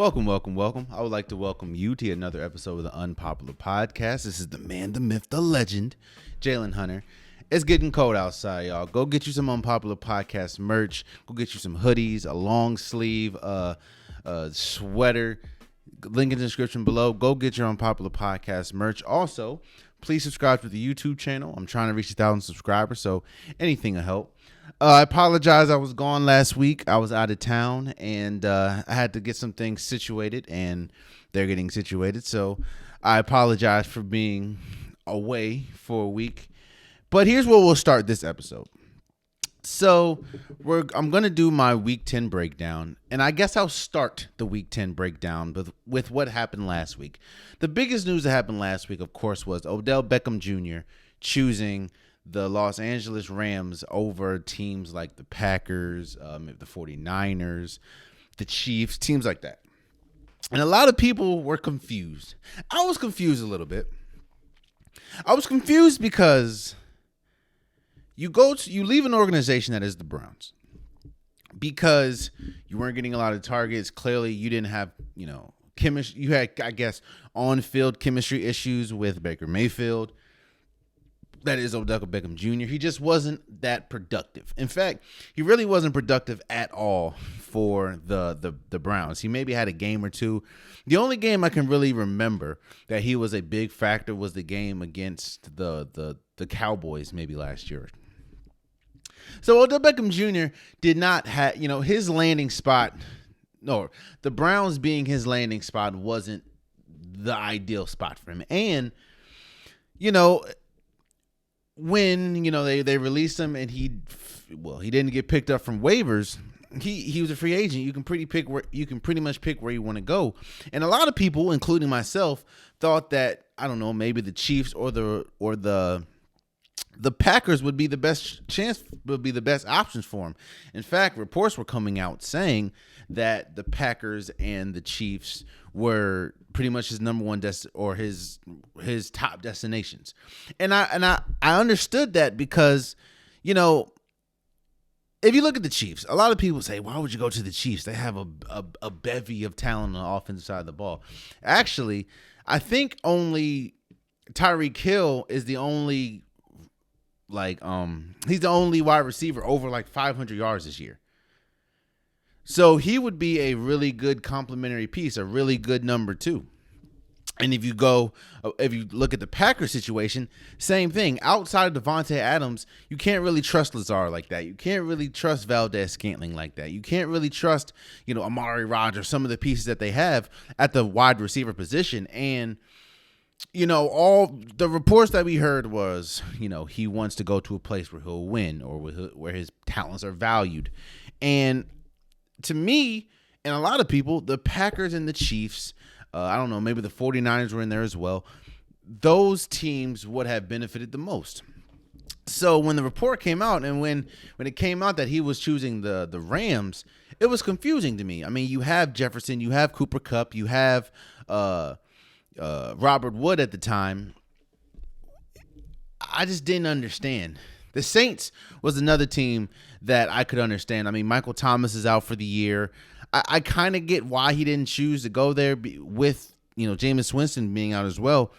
Welcome. I would like to welcome you to another episode of the Unpopular Podcast. This is the man, the myth, the legend, Jalen Hunter. It's getting cold outside, y'all. Go get you some Unpopular Podcast merch. Go get you some hoodies, a long sleeve sweater. Link in the description below. Go get your Unpopular Podcast merch. Also, please subscribe to the YouTube channel. I'm trying to reach 1,000 subscribers, so anything will help. I apologize. I was gone last week. I was out of town, and I had to get some things situated, and they're getting situated. So I apologize for being away for a week. But here's where we'll start this episode. So I'm going to do my Week 10 breakdown, and I guess I'll start the Week 10 breakdown with what happened last week. The biggest news that happened last week, of course, was Odell Beckham Jr. choosing the Los Angeles Rams over teams like the Packers, the 49ers, the Chiefs, teams like that. And a lot of people were confused. I was confused a little bit. I was confused because you leave an organization that is the Browns because you weren't getting a lot of targets. Clearly, you didn't have, chemistry. You had, I guess, on-field chemistry issues with Baker Mayfield. That is Odell Beckham Jr. He just wasn't that productive. In fact, he really wasn't productive at all for the Browns. He maybe had a game or two. The only game I can really remember that he was a big factor was the game against the Cowboys maybe last year. So Odell Beckham Jr. did not have, his landing spot, no, the Browns being his landing spot wasn't the ideal spot for him. And, when they released him and he didn't get picked up from waivers, he was a free agent. You can pretty much pick where you want to go. And a lot of people, including myself, thought that, I don't know, maybe the Chiefs or the Packers would be the best options for him. In fact, reports were coming out saying that the Packers and the Chiefs were pretty much his number one his top destinations. And I understood that because, if you look at the Chiefs, a lot of people say, why would you go to the Chiefs? They have a bevy of talent on the offensive side of the ball. Actually, I think only Tyreek Hill is the only he's the only wide receiver over 500 yards this year. So he would be a really good complementary piece, a really good number two. And if you look at the Packers situation, same thing. Outside of Devontae Adams, you can't really trust Lazard like that. You can't really trust Valdez-Scantling like that. You can't really trust, Amari Rodgers, some of the pieces that they have at the wide receiver position. And all the reports that we heard was, he wants to go to a place where he'll win or where his talents are valued. And to me, and a lot of people, the Packers and the Chiefs, I don't know, maybe the 49ers were in there as well, those teams would have benefited the most. So when the report came out and when it came out that he was choosing the Rams, it was confusing to me. I mean, you have Jefferson, you have Cooper Kupp, you have Robert Wood at the time. I just didn't understand. The Saints was another team that I could understand. I mean, Michael Thomas is out for the year. I kind of get why he didn't choose to go there with, Jameis Winston being out as well.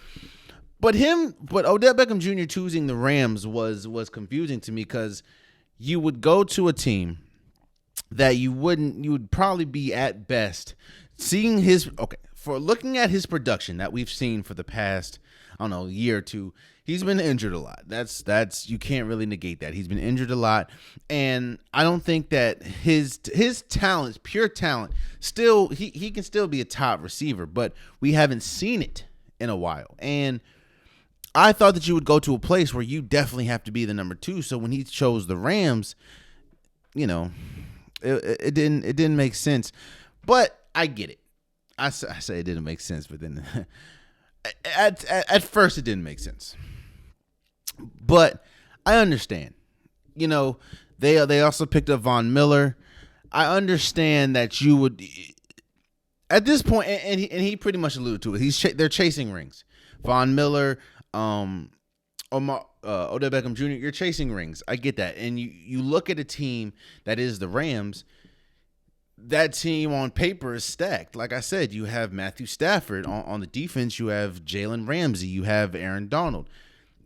But Odell Beckham Jr. choosing the Rams was confusing to me because you would go to a team that you would probably be at best seeing looking at his production that we've seen for the past, I don't know, year or two. He's been injured a lot. That's you can't really negate that. He's been injured a lot, and I don't think that his talent, pure talent, still he can still be a top receiver, but we haven't seen it in a while. And I thought that you would go to a place where you definitely have to be the number two. So when he chose the Rams, it didn't make sense. But I get it. I say it didn't make sense, but then at first it didn't make sense. But I understand. They also picked up Von Miller. I understand that you would at this point, and he pretty much alluded to it. They're chasing rings. Von Miller, Odell Beckham Jr. You're chasing rings. I get that. And you look at a team that is the Rams. that team on paper is stacked. Like I said, you have Matthew Stafford on the defense. You have Jalen Ramsey. You have Aaron Donald.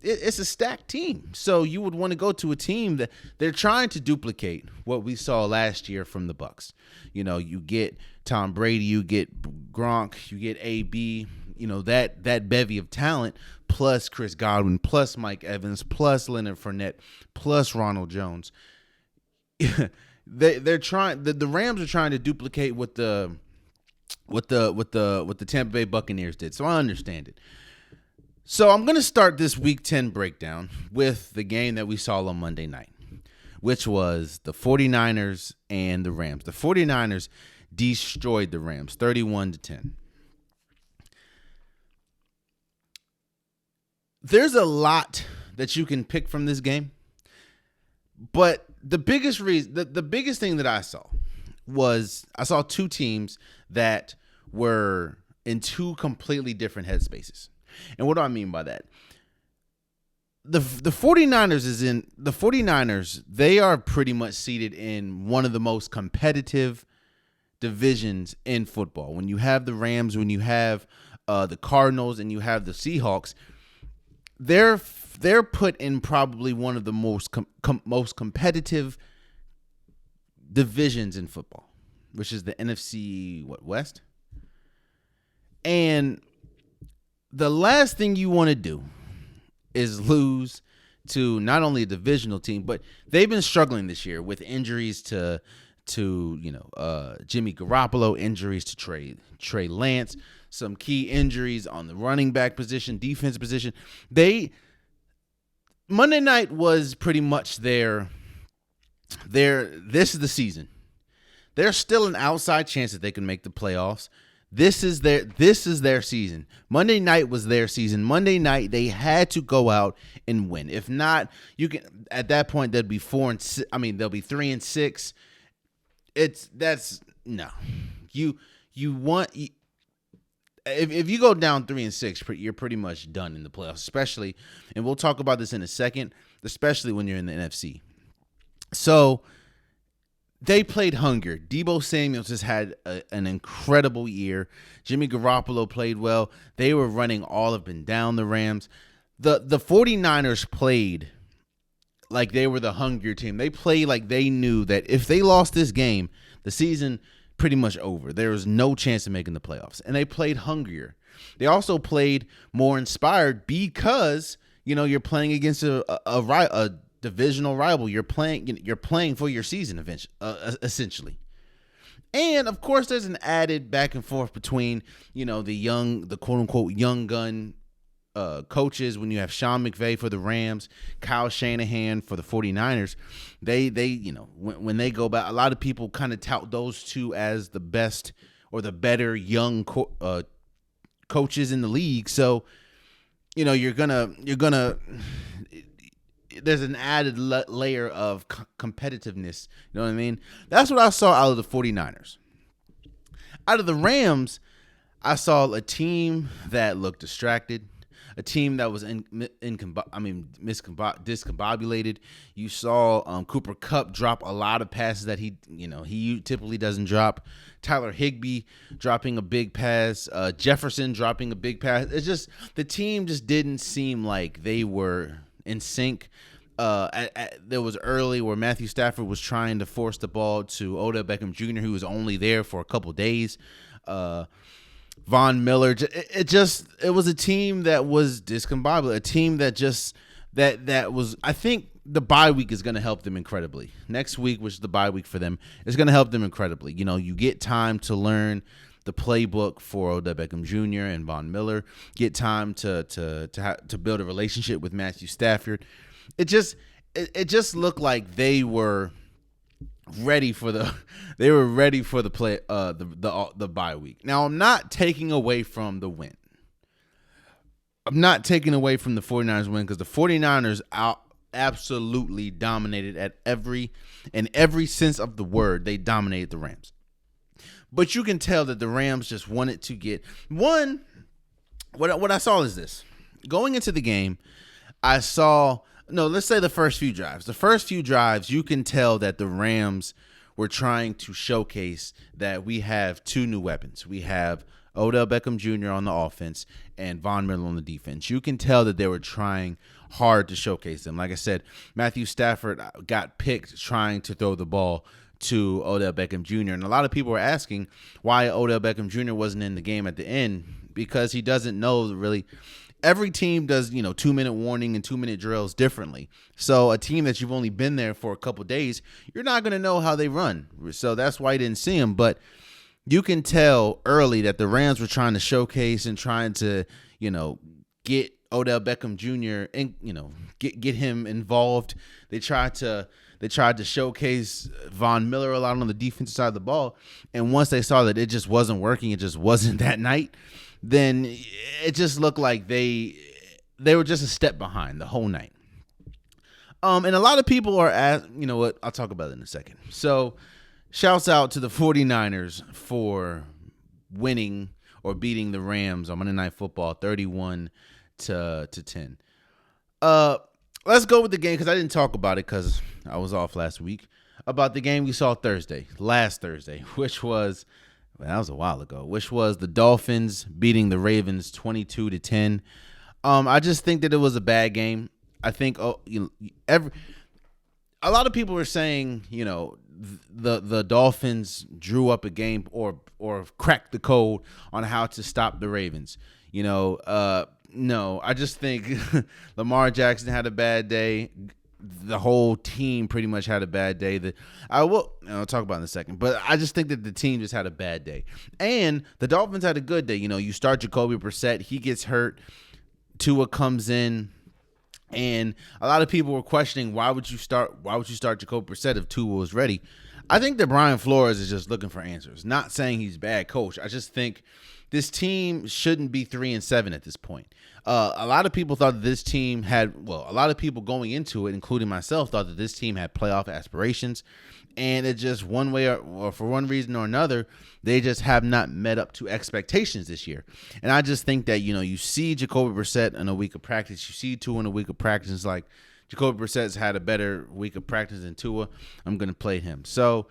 It's a stacked team. So you would want to go to a team that they're trying to duplicate what we saw last year from the Bucs. You know, you get Tom Brady, you get Gronk, you get AB, you know, that bevy of talent, plus Chris Godwin, plus Mike Evans, plus Leonard Fournette, plus Ronald Jones. They're trying. The Rams are trying to duplicate what the Tampa Bay Buccaneers did. So I understand it. So I'm going to start this Week 10 breakdown with the game that we saw on Monday night, which was the 49ers and the Rams. The 49ers destroyed the Rams 31-10. There's a lot that you can pick from this game, but the biggest reason, the biggest thing that I saw was I saw two teams that were in two completely different headspaces. And what do I mean by that? The 49ers, they are pretty much seated in one of the most competitive divisions in football. When you have the Rams, when you have the Cardinals, and you have the Seahawks, they're put in probably one of the most competitive divisions in football, which is the NFC West. And the last thing you want to do is lose to not only a divisional team, but they've been struggling this year with injuries to Jimmy Garoppolo, injuries to Trey Lance, some key injuries on the running back position, defense position. Monday night was pretty much this is the season. There's still an outside chance that they can make the playoffs. This is their season. Monday night was their season. Monday night they had to go out and win. If not, you can at that point they'll be 4-6. I mean, they'll be 3-6. If you go down 3-6, you're pretty much done in the playoffs, especially, and we'll talk about this in a second, especially when you're in the NFC. So they played hunger. Deebo Samuel has had an incredible year. Jimmy Garoppolo played well. They were running all up and down the Rams. The 49ers played like they were the hungrier team. They played like they knew that if they lost this game, the season pretty much over. There was no chance of making the playoffs. And they played hungrier. They also played more inspired because, you're playing against a divisional rival. You're playing for your season essentially. And of course there's an added back and forth between, the quote unquote young gun coaches. When you have Sean McVay for the Rams, Kyle Shanahan for the 49ers, they when they go back, a lot of people kind of tout those two as the best or the better young coaches in the league. So, you're gonna there's an added layer of competitiveness. You know what I mean? That's what I saw out of the 49ers. Out of the Rams, I saw a team that looked distracted, a team that was discombobulated. You saw Cooper Kupp drop a lot of passes that he typically doesn't drop. Tyler Higbee dropping a big pass. Jefferson dropping a big pass. It's just the team just didn't seem like they were in sync. There was early where Matthew Stafford was trying to force the ball to Odell Beckham Jr., who was only there for a couple days. Von Miller, it was a team that was discombobulated, a team that was, I think the bye week is going to help them incredibly. Next week, which is the bye week for them, is going to help them incredibly. You get time to learn the playbook for Odell Beckham Jr. and Von Miller, get time to build a relationship with Matthew Stafford. It just looked like they were ready for the play the bye week. Now, I'm not taking away from the win. I'm not taking away from the 49ers win because the 49ers absolutely dominated in every sense of the word. They dominated the Rams. But you can tell that the Rams just wanted to get one. What I saw is this. Going into the game, let's say the first few drives. The first few drives, you can tell that the Rams we're trying to showcase that we have two new weapons. We have Odell Beckham Jr. on the offense and Von Miller on the defense. You can tell that they were trying hard to showcase them. Like I said, Matthew Stafford got picked trying to throw the ball to Odell Beckham Jr. And a lot of people were asking why Odell Beckham Jr. wasn't in the game at the end, because he doesn't know really. Every team does, 2-minute warning and 2-minute drills differently. So a team that you've only been there for a couple days, you're not going to know how they run. So that's why you didn't see him. But you can tell early that the Rams were trying to showcase and trying to, get Odell Beckham Jr. and, get him involved. They tried to showcase Von Miller a lot on the defensive side of the ball. And once they saw that it just wasn't working, it just wasn't that night, then it just looked like they were just a step behind the whole night. And a lot of people are you know what? I'll talk about it in a second. So shouts out to the 49ers for winning or beating the Rams on Monday Night Football 31-10. Let's go with the game, because I didn't talk about it because I was off last week, about the game we saw last Thursday, which was, that was a while ago, which was the Dolphins beating the Ravens 22-10. I just think that it was a bad game. I think a lot of people were saying, the Dolphins drew up a game or cracked the code on how to stop the Ravens. No, I just think Lamar Jackson had a bad day. The whole team pretty much had a bad day. I'll talk about it in a second, but I just think that the team just had a bad day. And the Dolphins had a good day. You start Jacoby Brissett, he gets hurt. Tua comes in, and a lot of people were questioning why would you start Jacoby Brissett if Tua was ready. I think that Brian Flores is just looking for answers. Not saying he's a bad coach. I just think this team shouldn't be 3-7 at this point. A lot of people thought that this team a lot of people going into it, including myself, thought that this team had playoff aspirations, and it just one way or for one reason or another, they just have not met up to expectations this year. And I just think that, you see Jacoby Brissett in a week of practice, you see Tua in a week of practice, it's like Jacoby Brissett's had a better week of practice than Tua, I'm going to play him. So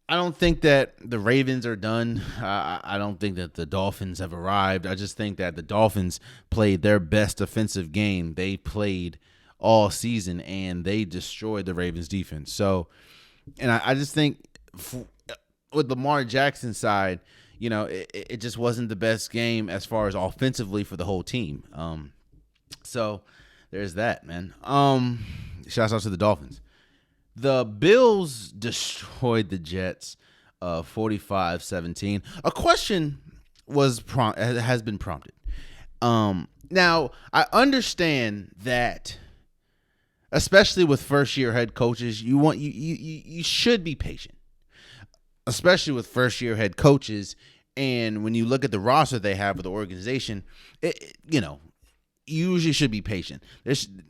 I don't think that the Ravens are done. I don't think that the Dolphins have arrived. I just think that the Dolphins played their best offensive game they played all season, and they destroyed the Ravens defense. So, and I just think with Lamar Jackson's side, it just wasn't the best game as far as offensively for the whole team. So there's that, man. Shouts out to the Dolphins. The Bills destroyed the Jets 45-17. A question has been prompted. Now, I understand that, especially with first-year head coaches, you should be patient, especially with first-year head coaches. And when you look at the roster they have with the organization, you usually should be patient.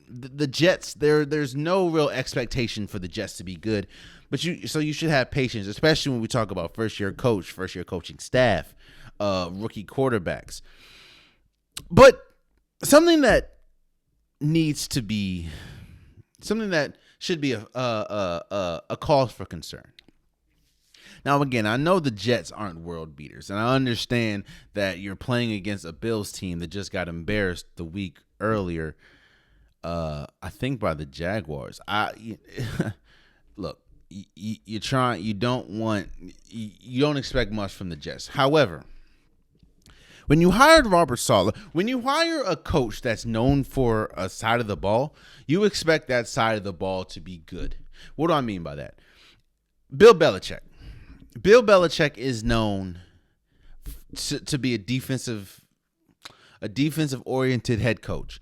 The Jets, there's no real expectation for the Jets to be good, but you should have patience, especially when we talk about first-year coach, first-year coaching staff, rookie quarterbacks. But something that should be a cause for concern. Now, again, I know the Jets aren't world beaters, and I understand that you're playing against a Bills team that just got embarrassed the week earlier, I think by the Jaguars. Look, you don't expect much from the Jets. However, when you hired Robert Saleh, when you hire a coach that's known for a side of the ball, you expect that side of the ball to be good. What do I mean by that? Bill Belichick is known to be a defensive-oriented head coach.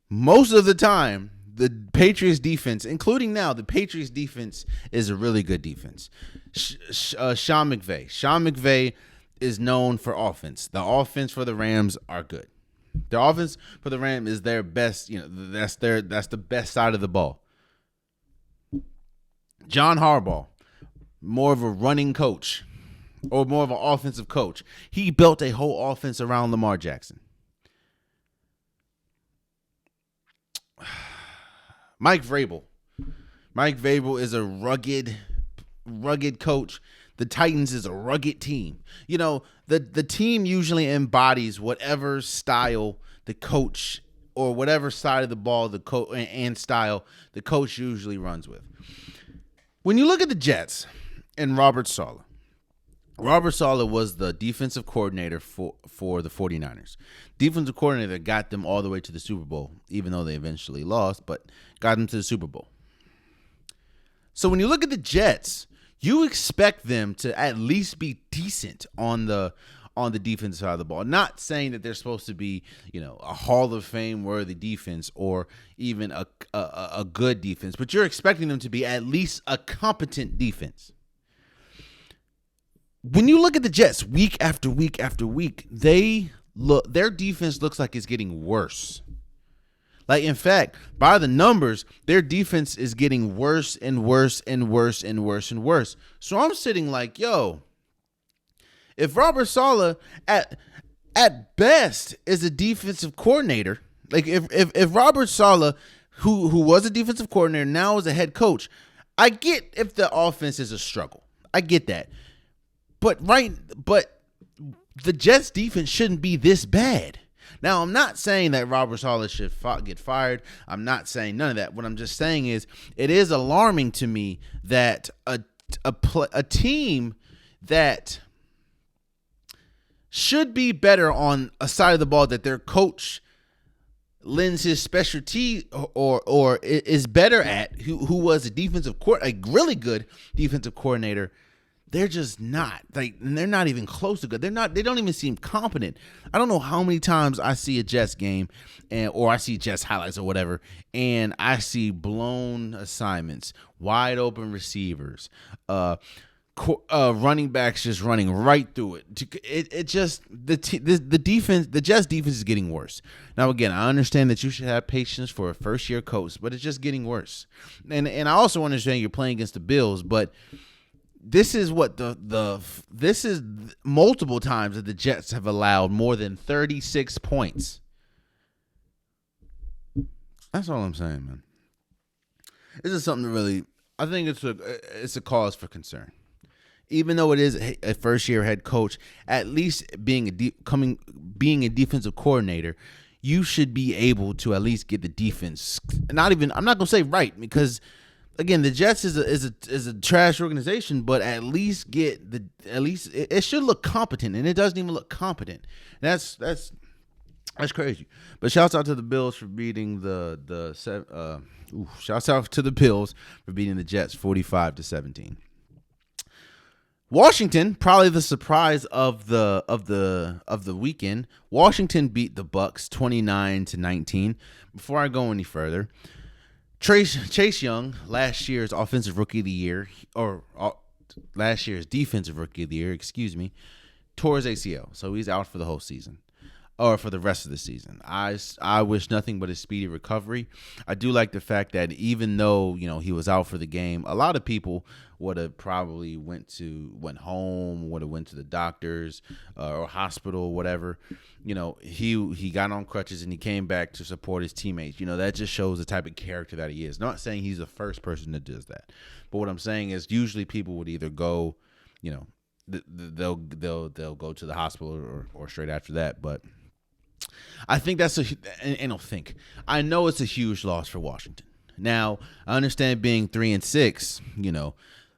Most of the time, the Patriots defense, including now, the Patriots defense is a really good defense. Sean McVay is known for offense. The offense for the Rams are good. The offense for the Rams is their best. That's the best side of the ball. John Harbaugh, more of a running coach or more of an offensive coach. He built a whole offense around Lamar Jackson. Mike Vrabel is a rugged rugged coach. The Titans is a rugged team. You know, the team usually embodies whatever style the coach or whatever side of the ball the coach and style the coach usually runs with. When you look at the Jets and Robert Saleh was the defensive coordinator for the 49ers. Defensive coordinator that got them all the way to the Super Bowl, even though they eventually lost, but got them to the Super Bowl. So when you look at the Jets, you expect them to at least be decent on the defensive side of the ball. Not saying that they're supposed to be, a Hall of Fame worthy defense or even a good defense, but you're expecting them to be at least a competent defense. When you look at the Jets week after week after week, their defense looks like it's getting worse. Like, in fact, by the numbers, their defense is getting worse and worse and worse and worse and worse. So I'm sitting like, if Robert Saleh at best is a defensive coordinator, like if Robert Saleh, who was a defensive coordinator, now is a head coach, I get if the offense is a struggle. I get that. But the Jets defense shouldn't be this bad. Now, I'm not saying that Robert Saleh should get fired. I'm not saying none of that. What I'm just saying is it is alarming to me that a team that should be better on a side of the ball, that their coach lends his specialty or is better at, who was a really good defensive coordinator, they're just not. They're not even close to good. They don't even seem competent. I don't know how many times I see a Jets game or I see Jets highlights or whatever, and I see blown assignments, wide open receivers, running backs just running right through it. It just the defense, the Jets defense is getting worse. Now again, I understand that you should have patience for a first year coach, but it's just getting worse. And I also understand you're playing against the Bills, but this is what this is multiple times that the Jets have allowed more than 36 points. That's all I'm saying, man. This is something really, I think it's a cause for concern. Even though it is a first year head coach, at least being a defensive coordinator, you should be able to at least get the defense. I'm not gonna say right, because again, the Jets is a trash organization, but at least it should look competent, and it doesn't even look competent. That's crazy. But shouts out to the Bills for beating shouts out to the Bills for beating the Jets 45-17. Washington, probably the surprise of the weekend. Washington beat the Bucs 29-19. Before I go any further, Chase Young, last year's offensive rookie of the year, or last year's defensive rookie of the year, tore his ACL, so he's out for the whole season, or for the rest of the season. I wish nothing but a speedy recovery. I do like the fact that even though he was out for the game, a lot of people would have probably went home, would have went to the doctors or hospital, whatever. He got on crutches and he came back to support his teammates. That just shows the type of character that he is. Not saying he's the first person that does that, but what I'm saying is usually people would either go, they'll go to the hospital or straight after that. But I think I know it's a huge loss for Washington. Now, I understand being 3-6,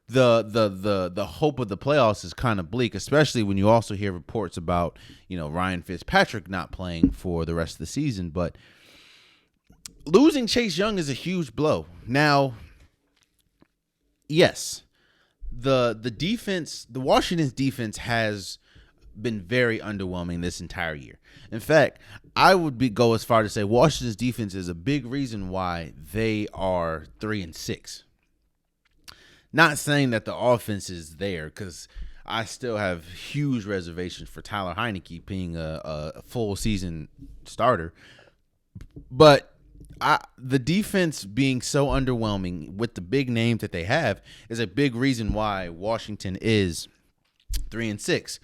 the hope of the playoffs is kind of bleak, especially when you also hear reports about, Ryan Fitzpatrick not playing for the rest of the season. But losing Chase Young is a huge blow. Now, yes, the defense, the Washington's defense has been very underwhelming this entire year. In fact, I would go as far to say Washington's defense is a big reason why they are 3-6. Not saying that the offense is there, because I still have huge reservations for Tyler Heineke being a full season starter. But the defense being so underwhelming with the big names that they have is a big reason why Washington is 3-6.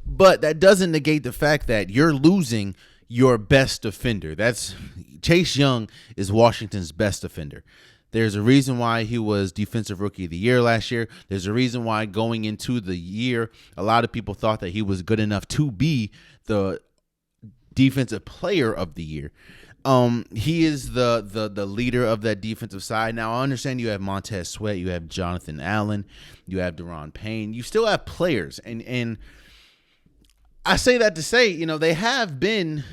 But that doesn't negate the fact that you're losing your best defender. Chase Young is Washington's best defender. There's a reason why he was Defensive Rookie of the Year last year. There's a reason why going into the year, a lot of people thought that he was good enough to be the Defensive Player of the Year. He is the leader of that defensive side. Now, I understand you have Montez Sweat, you have Jonathan Allen, you have Deron Payne. You still have players, and I say that to say, they have been,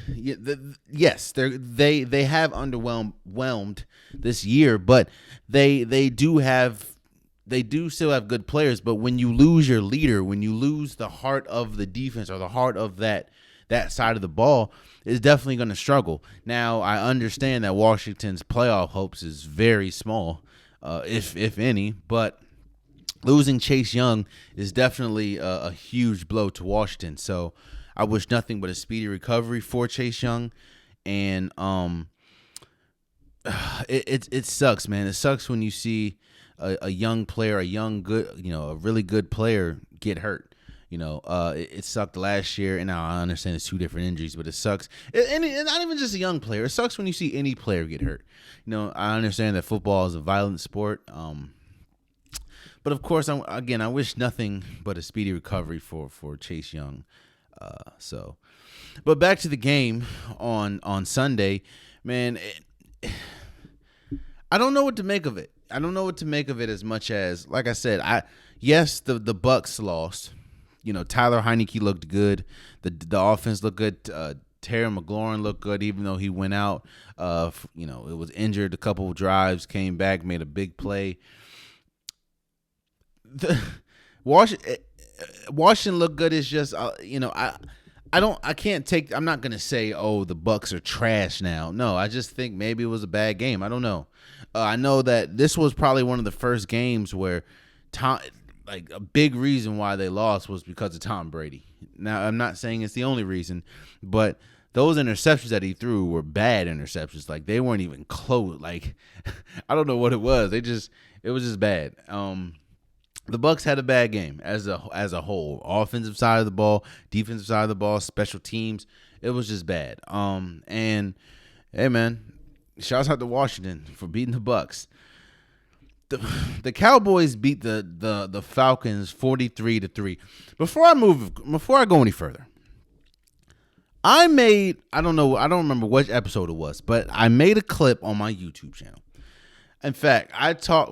yes, they have underwhelmed this year, but they do still have good players. But when you lose your leader, when you lose the heart of the defense or the heart of that side of the ball, is definitely going to struggle. Now, I understand that Washington's playoff hopes is very small, if any, but losing Chase Young is definitely a huge blow to Washington. So I wish nothing but a speedy recovery for Chase Young. And it sucks, man. It sucks when you see a young player, a really good player get hurt. It sucked last year, and now I understand it's two different injuries, but it sucks. And not even just a young player. It sucks when you see any player get hurt. I understand that football is a violent sport. But of course, I wish nothing but a speedy recovery for Chase Young. But back to the game on Sunday, man. I don't know what to make of it. I don't know what to make of it as much as, like I said, the Bucs lost. Tyler Heineke looked good. The offense looked good. Terry McLaurin looked good, even though he went out. It was injured a couple of drives, came back, made a big play. Washington looked good. It's just, I'm not going to say, oh, the Bucs are trash now. No, I just think maybe it was a bad game. I don't know. I know that this was probably one of the first games where a big reason why they lost was because of Tom Brady. Now, I'm not saying it's the only reason, but those interceptions that he threw were bad interceptions. Like, they weren't even close. Like, I don't know what it was. It was just bad. The Bucs had a bad game as a whole. Offensive side of the ball, defensive side of the ball, special teams. It was just bad. And hey, man, shouts out to Washington for beating the Bucs. The Cowboys beat the Falcons 43-3. Before I go any further, I don't remember which episode it was, but I made a clip on my YouTube channel. In fact,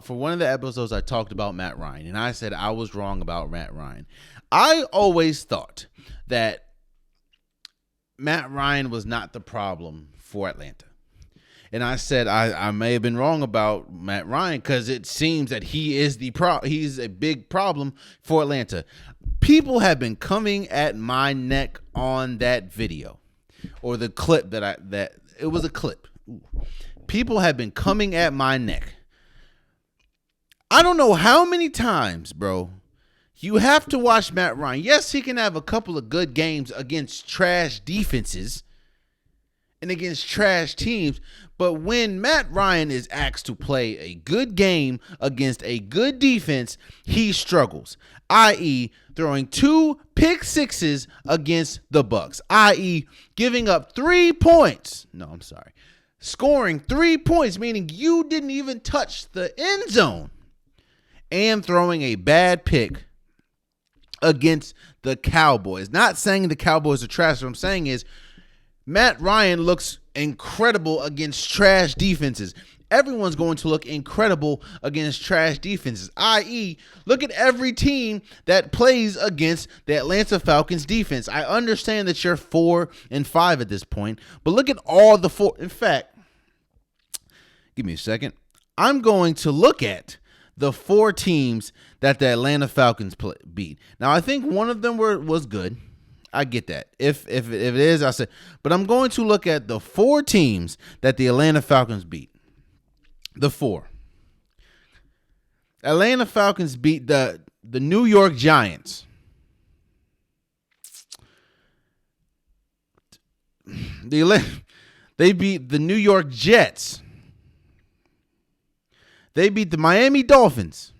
for one of the episodes, I talked about Matt Ryan, and I said I was wrong about Matt Ryan. I always thought that Matt Ryan was not the problem for Atlanta. And I said I may have been wrong about Matt Ryan because it seems that he is he's a big problem for Atlanta. People have been coming at my neck on that video or the clip that it was a clip. Ooh. People have been coming at my neck. I don't know how many times, bro. You have to watch Matt Ryan. Yes, he can have a couple of good games against trash defenses and against trash teams, but when Matt Ryan is asked to play a good game against a good defense, he struggles, i.e. throwing 2 pick sixes against the Bucs, i.e. giving up 3 points. No, I'm sorry. Scoring 3 points, meaning you didn't even touch the end zone, and throwing a bad pick against the Cowboys. Not saying the Cowboys are trash. What I'm saying is Matt Ryan looks incredible against trash defenses. Everyone's going to look incredible against trash defenses, i.e., look at every team that plays against the Atlanta Falcons defense. I understand that you're 4-5 at this point, but look at all the 4. In fact, give me a second. I'm going to look at the 4 teams that the Atlanta Falcons beat. Now, I think one of them was good. I get that. If it is, I say. But I'm going to look at the 4 teams that the Atlanta Falcons beat. The 4. Atlanta Falcons beat the New York Giants. They beat the New York Jets. They beat the Miami Dolphins.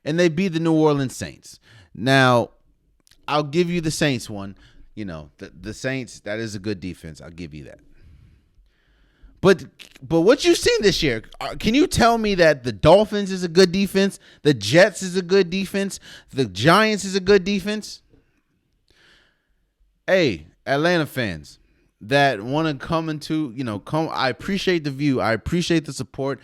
And they beat the New Orleans Saints. Now, I'll give you the Saints one. The Saints, that is a good defense. I'll give you that. But what you've seen this year, can you tell me that the Dolphins is a good defense, the Jets is a good defense, the Giants is a good defense? Hey, Atlanta fans that want to come into, I appreciate the view. I appreciate the support.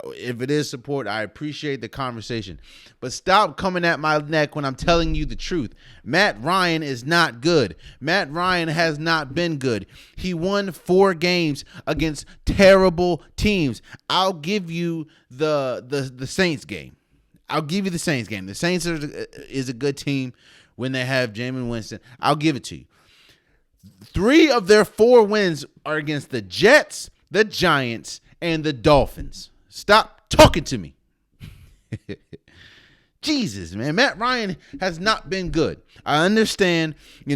If it is support, I appreciate the conversation. But stop coming at my neck when I'm telling you the truth. Matt Ryan is not good. Matt Ryan has not been good. He won 4 games against terrible teams. I'll give you the Saints game. I'll give you the Saints game. The Saints is a good team when they have Jameis Winston. I'll give it to you. 3 of their 4 wins are against the Jets, the Giants, and the Dolphins. Stop talking to me. Jesus, man. Matt Ryan has not been good. I understand, you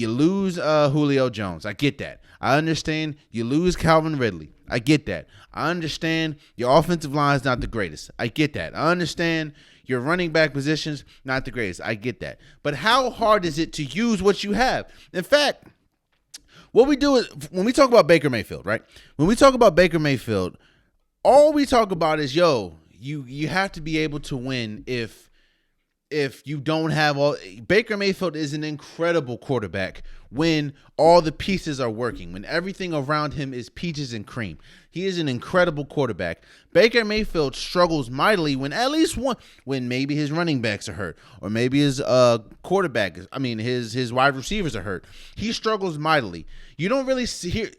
lose Julio Jones. I get that. I understand you lose Calvin Ridley. I get that. I understand your offensive line is not the greatest. I get that. I understand your running back positions, not the greatest. I get that. But how hard is it to use what you have? In fact, what we do is when we talk about Baker Mayfield, right? When we talk about Baker Mayfield, all we talk about is, you have to be able to win if you don't have all. Baker Mayfield is an incredible quarterback when all the pieces are working, when everything around him is peaches and cream. He is an incredible quarterback. Baker Mayfield struggles mightily when when maybe his running backs are hurt, or maybe his his wide receivers are hurt. He struggles mightily. You don't really see here.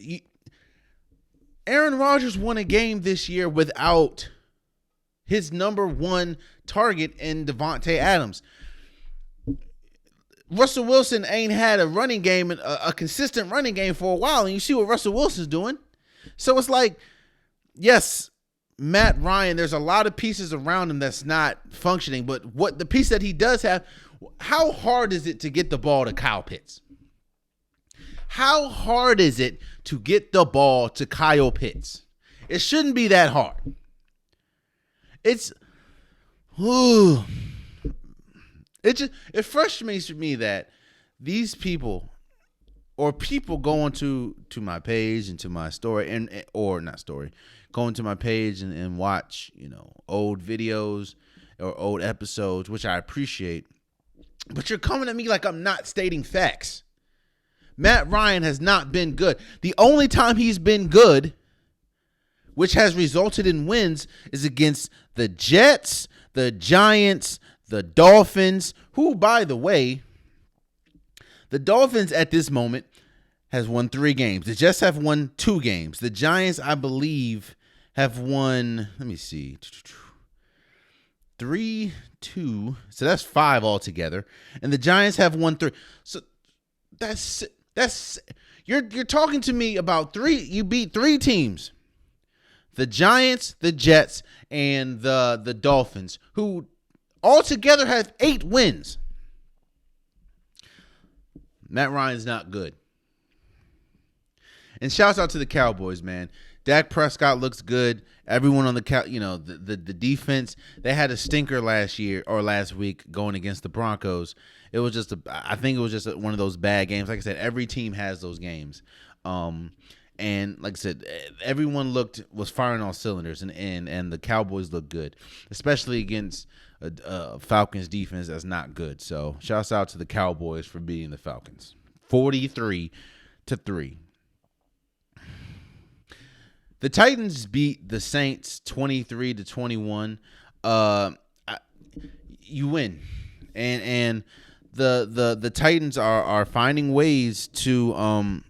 Aaron Rodgers won a game this year without his number 1 target in Devontae Adams. Russell Wilson ain't had a running game, a consistent running game for a while, and you see what Russell Wilson's doing. So it's like, yes, Matt Ryan, there's a lot of pieces around him that's not functioning, but what the piece that he does have, how hard is it to get the ball to Kyle Pitts? How hard is it to get the ball to Kyle Pitts? It shouldn't be that hard. It frustrates me that these people going to my page and to my story going to my page and watch, old videos or old episodes, which I appreciate, but you're coming at me like I'm not stating facts. Matt Ryan has not been good. The only time he's been good, which has resulted in wins, is against the Jets, the Giants, the Dolphins, who, by the way, the Dolphins at this moment has won 3 games. The Jets have won 2 games. The Giants, I believe, have won, 3-2. So that's 5 altogether. And the Giants have won 3. So that's you're talking to me about 3. You beat 3 teams. The Giants, the Jets, and the Dolphins, who altogether have 8 wins. Matt Ryan's not good. And shouts out to the Cowboys, man. Dak Prescott looks good. Everyone on the the defense, they had a stinker last week going against the Broncos. It was I think it was just one of those bad games. Like I said, every team has those games. And like I said, everyone was firing on cylinders, and the Cowboys looked good, especially against a Falcons defense that's not good. So shouts out to the Cowboys for beating the Falcons 43-3. The Titans beat the Saints 23-21. You win, and the Titans are finding ways to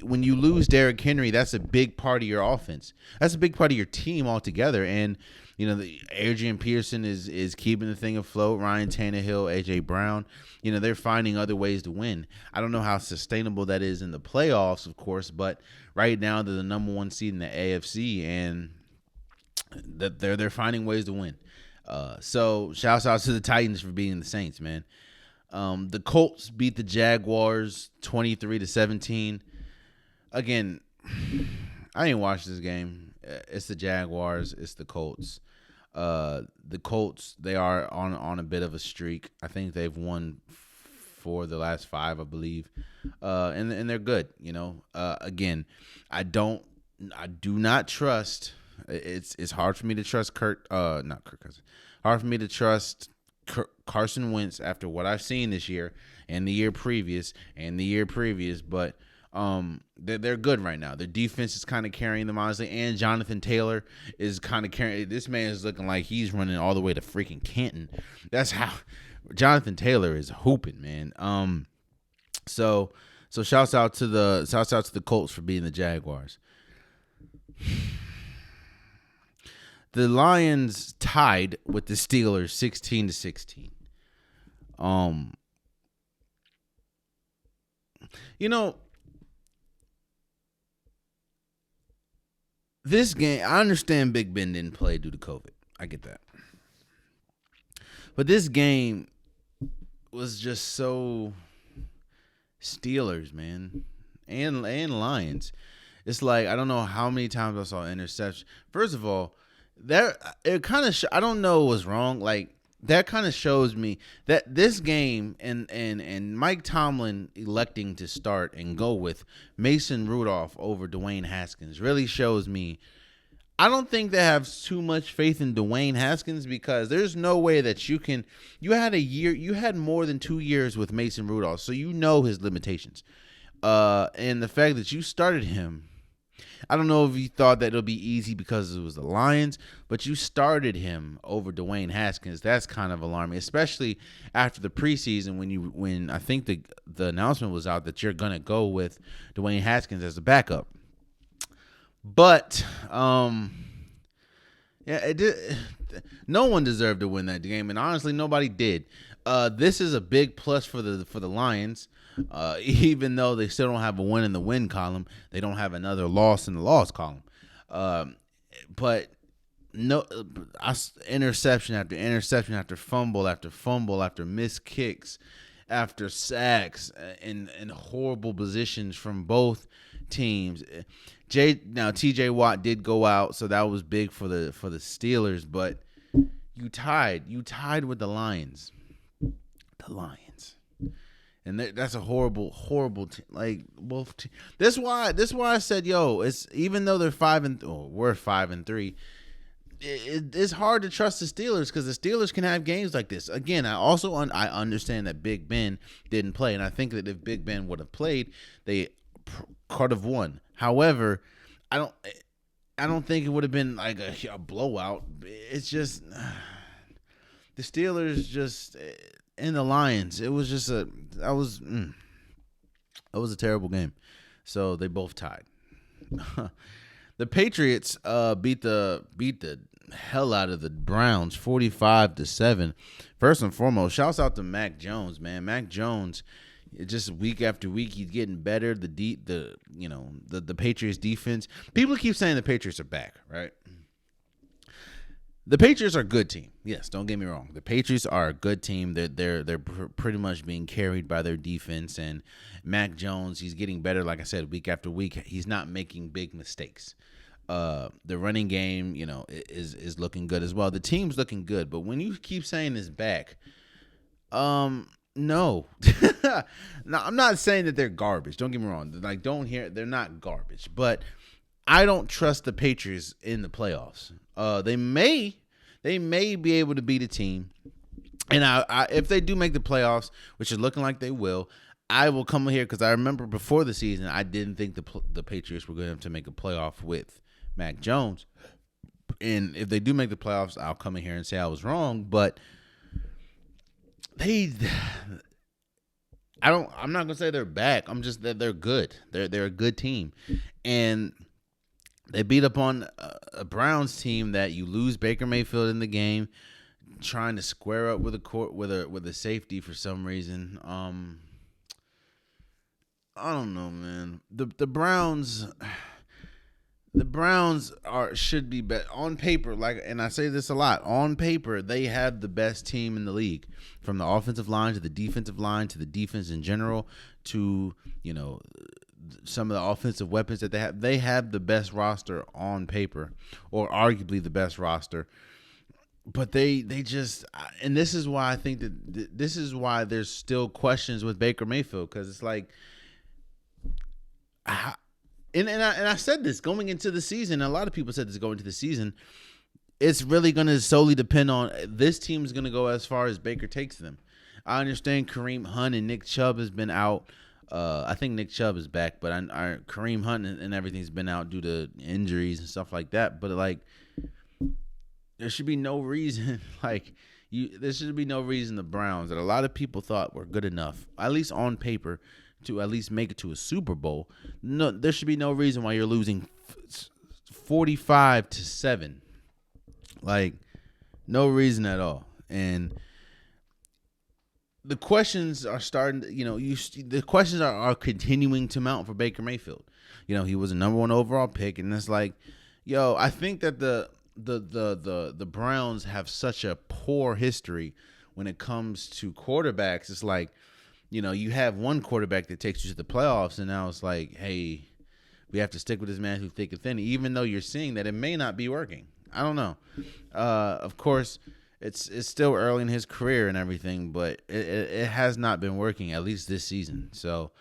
when you lose Derrick Henry, that's a big part of your offense. That's a big part of your team altogether. And, Adrian Peterson is keeping the thing afloat. Ryan Tannehill, A.J. Brown, they're finding other ways to win. I don't know how sustainable that is in the playoffs, of course, but right now they're the number 1 seed in the AFC, and they're finding ways to win. So shouts out to the Titans for beating the Saints, man. The Colts beat the Jaguars 23-17. Again, I didn't watch this game. It's the Jaguars. It's the Colts. The Colts, they are on a bit of a streak. I think they've won 4 of the last 5, I believe. And they're good. Again, I don't I do not trust. It's hard for me to trust not Kirk Cousins. Hard for me to trust Carson Wentz after what I've seen this year and the year previous and the year previous. But they're good right now. Their defense is kind of carrying them, honestly, and Jonathan Taylor is kind of carrying. This man is looking like he's running all the way to freaking Canton. That's how Jonathan Taylor is hooping, man. So shouts out to the Colts for beating the Jaguars. The Lions tied with the Steelers 16-16. This game, I understand Big Ben didn't play due to COVID. I get that. But this game was just so Steelers, man, and Lions. It's like, I don't know how many times I saw interception. First of all, it kind of I don't know what's wrong. Like, that kind of shows me that this game and Mike Tomlin electing to start and go with Mason Rudolph over Dwayne Haskins really shows me I don't think they have too much faith in Dwayne Haskins, because there's no way that you had more than 2 years with Mason Rudolph, so you know his limitations. And the fact that you started him, I don't know if you thought that it'll be easy because it was the Lions, but you started him over Dwayne Haskins. That's kind of alarming, especially after the preseason when I think the announcement was out that you're gonna go with Dwayne Haskins as a backup. But it did. No one deserved to win that game, and honestly, nobody did. This is a big plus for the Lions. Even though they still don't have a win in the win column, they don't have another loss in the loss column. But no, interception after interception after fumble after missed kicks after sacks in horrible positions from both teams. TJ Watt did go out, so that was big for the Steelers, but you tied with the Lions. And that's a horrible like both. That's why I said, it's even though they're 5-3, we're 5-3. It's hard to trust the Steelers because the Steelers can have games like this. Again, I understand that Big Ben didn't play, and I think that if Big Ben would have played, they could have won. However, I don't think it would have been like a blowout. It's just the Steelers just. And the Lions, it was just that was a terrible game. So they both tied. The Patriots beat the hell out of the Browns 45-7. First and foremost, shouts out to Mac Jones, man. Mac Jones, just week after week, he's getting better. The Patriots defense. People keep saying the Patriots are back, right? The Patriots are a good team. Yes, don't get me wrong. The Patriots are a good team. They're pretty much being carried by their defense, and Mac Jones, he's getting better. Like I said, week after week, he's not making big mistakes. The running game, is looking good as well. The team's looking good, but when you keep saying it's back, no. No, I'm not saying that they're garbage. Don't get me wrong. Like, they're not garbage, but I don't trust the Patriots in the playoffs. They may be able to beat a team, and I if they do make the playoffs, which is looking like they will, I will come here because I remember before the season I didn't think the Patriots were going to make a playoff with Mac Jones, and if they do make the playoffs, I'll come in here and say I was wrong. But I'm not gonna say they're back. I'm just that they're good. They're a good team, and they beat up on a Browns team that you lose Baker Mayfield in the game, trying to square up with a safety for some reason. I don't know, man. The Browns should be better on paper. And I say this a lot, on paper they have the best team in the league, from the offensive line to the defensive line to the defense in general to some of the offensive weapons that they have. They have the best roster on paper, or arguably the best roster. But they just, and this is why I think that this is why there's still questions with Baker Mayfield, because it's like, And I said this going into the season. A lot of people said this going into the season. It's really going to solely depend on this team's going to go as far as Baker takes them. I understand Kareem Hunt and Nick Chubb has been out. I think Nick Chubb is back, but Kareem Hunt and everything's been out due to injuries and stuff like that. But like, there should be no reason there should be no reason the Browns that a lot of people thought were good enough, at least on paper, to at least make it to a Super Bowl. No, there should be no reason why you're losing 45-7. Like, no reason at all. And the questions are starting. The questions are continuing to mount for Baker Mayfield. He was a number 1 overall pick, and it's like, I think that the Browns have such a poor history when it comes to quarterbacks. It's like, you have one quarterback that takes you to the playoffs, and now it's like, hey, we have to stick with this man through thick and thin, even though you're seeing that it may not be working. I don't know. Of course, it's still early in his career and everything, but it has not been working, at least this season. So,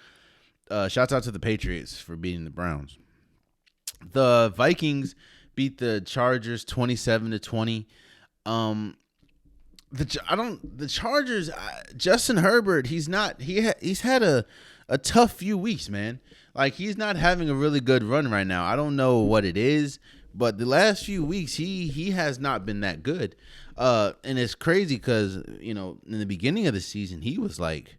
shouts out to the Patriots for beating the Browns. The Vikings beat the Chargers 27-20. The Chargers, Justin Herbert, he's had a tough few weeks, man. Like, he's not having a really good run right now. I don't know what it is, but the last few weeks he has not been that good. And it's crazy because, in the beginning of the season, he was like,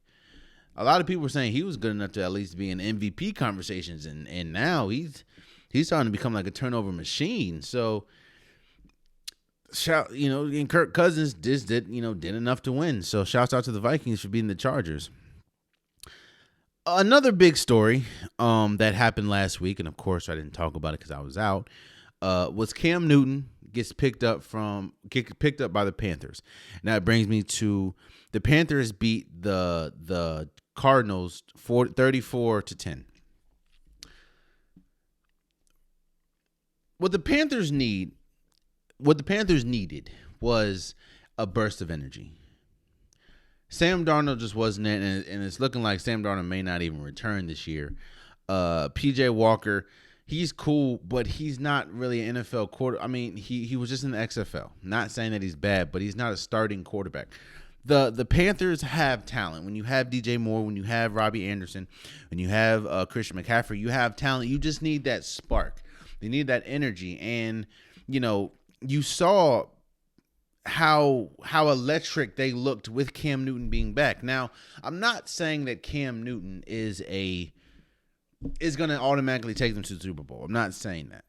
a lot of people were saying he was good enough to at least be in MVP conversations, and now he's starting to become like a turnover machine. So, and Kirk Cousins did enough to win. So shouts out to the Vikings for beating the Chargers. Another big story that happened last week, and of course I didn't talk about it because I was out, was Cam Newton gets picked up by the Panthers. Now it brings me to the Panthers beat the Cardinals 34-10. What the Panthers needed was a burst of energy. Sam Darnold just wasn't it, and it's looking like Sam Darnold may not even return this year. PJ Walker, he's cool, but he's not really an NFL quarter. I mean, he was just in the XFL. Not saying that he's bad, but he's not a starting quarterback. The Panthers have talent. When you have DJ Moore, when you have Robbie Anderson, when you have Christian McCaffrey, you have talent. You just need that spark. You need that energy. And, you saw how electric they looked with Cam Newton being back. Now, I'm not saying that Cam Newton is going to automatically take them to the Super Bowl. I'm not saying that.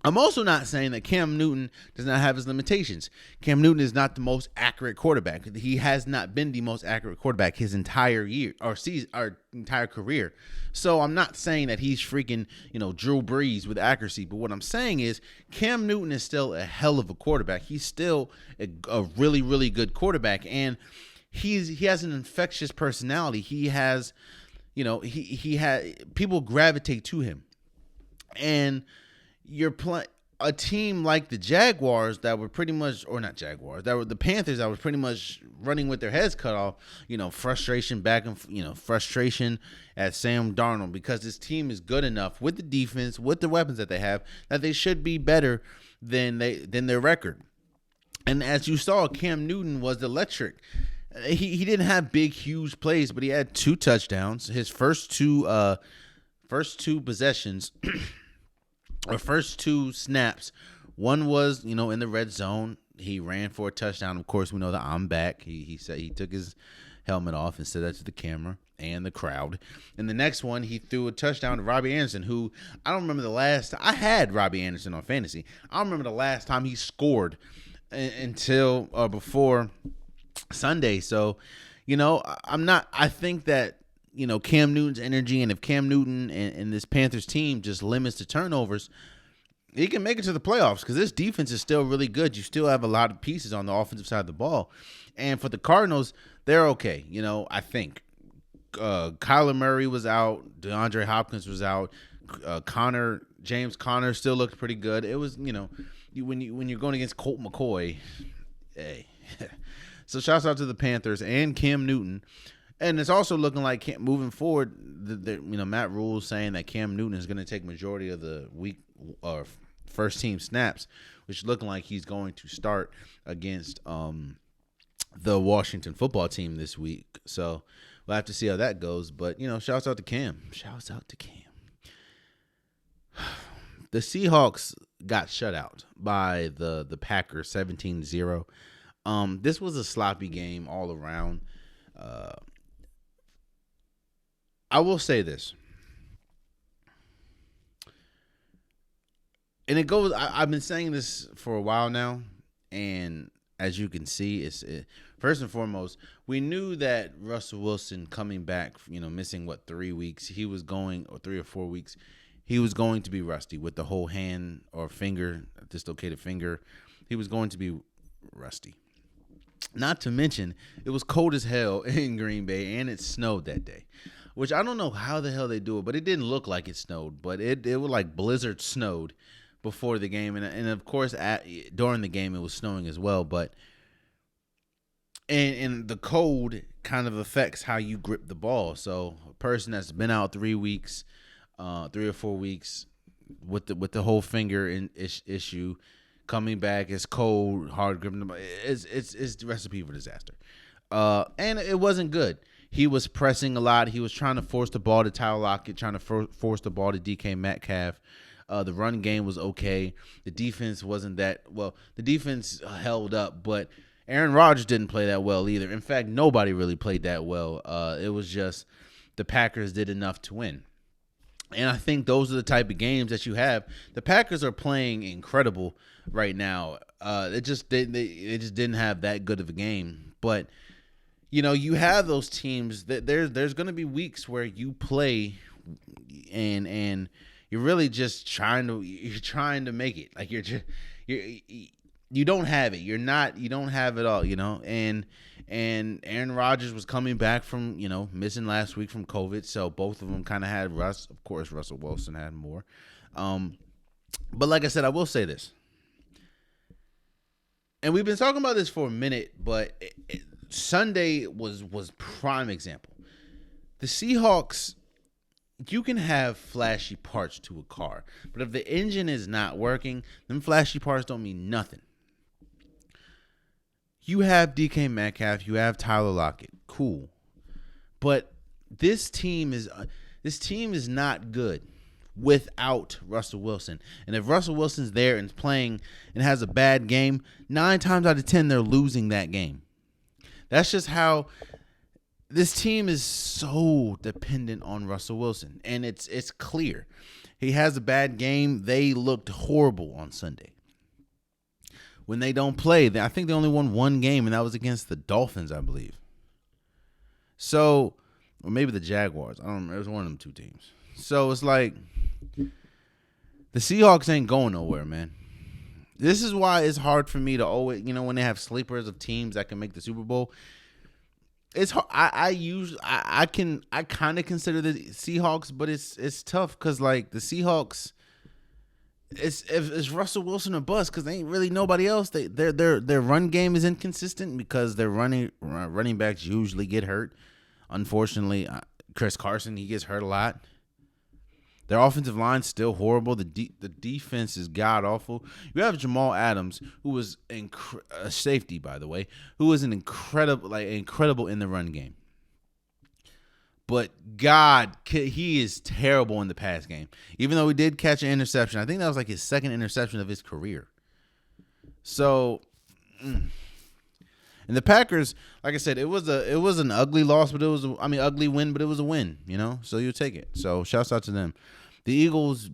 I'm also not saying that Cam Newton does not have his limitations. Cam Newton is not the most accurate quarterback. He has not been the most accurate quarterback his entire year or season, or entire career. So I'm not saying that he's freaking, Drew Brees with accuracy. But what I'm saying is Cam Newton is still a hell of a quarterback. He's still a really, really good quarterback. And he has an infectious personality. He has, he had people gravitate to him. And you're playing a team like the Jaguars that were pretty much, or not Jaguars, that were the Panthers that was pretty much running with their heads cut off. Frustration frustration at Sam Darnold, because this team is good enough with the defense, with the weapons that they have, that they should be better than their record. And as you saw, Cam Newton was electric. He didn't have big, huge plays, but he had 2 touchdowns. His first two possessions. Or first 2 snaps, one was, in the red zone. He ran for a touchdown. Of course, we know that I'm back. He said he took his helmet off and said that to the camera and the crowd. And the next one, he threw a touchdown to Robbie Anderson, who I don't remember the last time. I had Robbie Anderson on fantasy. I don't remember the last time he scored until before Sunday. So, I think that, Cam Newton's energy, and if Cam Newton and this Panthers team just limits the turnovers, he can make it to the playoffs, because this defense is still really good. You still have a lot of pieces on the offensive side of the ball. And for the Cardinals, they're okay. I think Kyler Murray was out. DeAndre Hopkins was out. James Conner still looked pretty good. It was, when you're going against Colt McCoy, hey. So shouts out to the Panthers and Cam Newton. And it's also looking like moving forward, Matt Rule's saying that Cam Newton is going to take majority of the week or first team snaps, which is looking like he's going to start against the Washington football team this week. So we'll have to see how that goes. But, shouts out to Cam. Shouts out to Cam. The Seahawks got shut out by the Packers 17-0. This was a sloppy game all around. I will say this. And it goes, I've been saying this for a while now, and as you can see, first and foremost, we knew that Russell Wilson coming back, missing 3 weeks, or 3 or 4 weeks, he was going to be rusty with the whole hand or finger, dislocated finger. He was going to be rusty. Not to mention, it was cold as hell in Green Bay, and it snowed that day, which I don't know how the hell they do it, but it didn't look like it snowed, but it was like blizzard snowed before the game, and of course during the game it was snowing as well. But and the cold kind of affects how you grip the ball. So a person that's been out 3 weeks, 3 or 4 weeks with the whole finger issue, coming back, it's cold, hard gripping the ball. It's the recipe for disaster. And it wasn't good. He was pressing a lot. He was trying to force the ball to Tyler Lockett, trying to force the ball to DK Metcalf. The run game was okay. The defense wasn't that well. The defense held up, but Aaron Rodgers didn't play that well either. In fact, nobody really played that well. It was just the Packers did enough to win. And I think those are the type of games that you have. The Packers are playing incredible right now. They just didn't have that good of a game. But you have those teams that there's going to be weeks where you play and you're really just trying to make it. Like you don't have it. You don't have it all, And Aaron Rodgers was coming back from, missing last week from COVID. So both of them kind of had rust. Of course, Russell Wilson had more. But like I said, I will say this. And we've been talking about this for a minute, but Sunday was prime example. The Seahawks, you can have flashy parts to a car, but if the engine is not working, them flashy parts don't mean nothing. You have DK Metcalf, you have Tyler Lockett, cool, but this team is not good without Russell Wilson. And if Russell Wilson's there and playing and has a bad game, 9 times out of 10 they're losing that game. That's just how this team is so dependent on Russell Wilson, and it's clear. He has a bad game. They looked horrible on Sunday. When they don't play, I think they only won 1 game, and that was against the Dolphins, I believe. So, or maybe the Jaguars. I don't remember. It was one of them 2 teams. So it's like the Seahawks ain't going nowhere, man. This is why it's hard for me to always, when they have sleepers of teams that can make the Super Bowl. It's hard. I kind of consider the Seahawks, but it's tough because like the Seahawks, it's Russell Wilson or bust because they ain't really nobody else. Their run game is inconsistent because their running backs usually get hurt. Unfortunately, Chris Carson, he gets hurt a lot. Their offensive line's still horrible. The defense is god awful. You have Jamal Adams, who was a safety, by the way, who was incredible in the run game. But God, he is terrible in the pass game. Even though he did catch an interception, I think that was like his 2nd interception of his career. So, and the Packers, like I said, it was an ugly loss, but ugly win, but it was a win, So you take it. So shouts out to them. The Eagles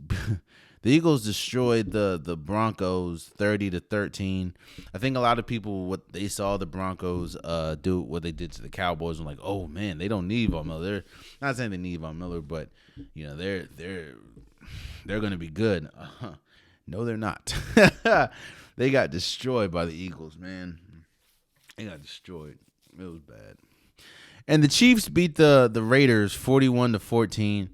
destroyed the Broncos 30-13. I think a lot of people, what they saw the Broncos do, what they did to the Cowboys, and like, oh man, they don't need Von Miller. They're not saying they need Von Miller, but they're going to be good. No, they're not. They got destroyed by the Eagles, man. They got destroyed. It was bad. And the Chiefs beat the Raiders 41-14.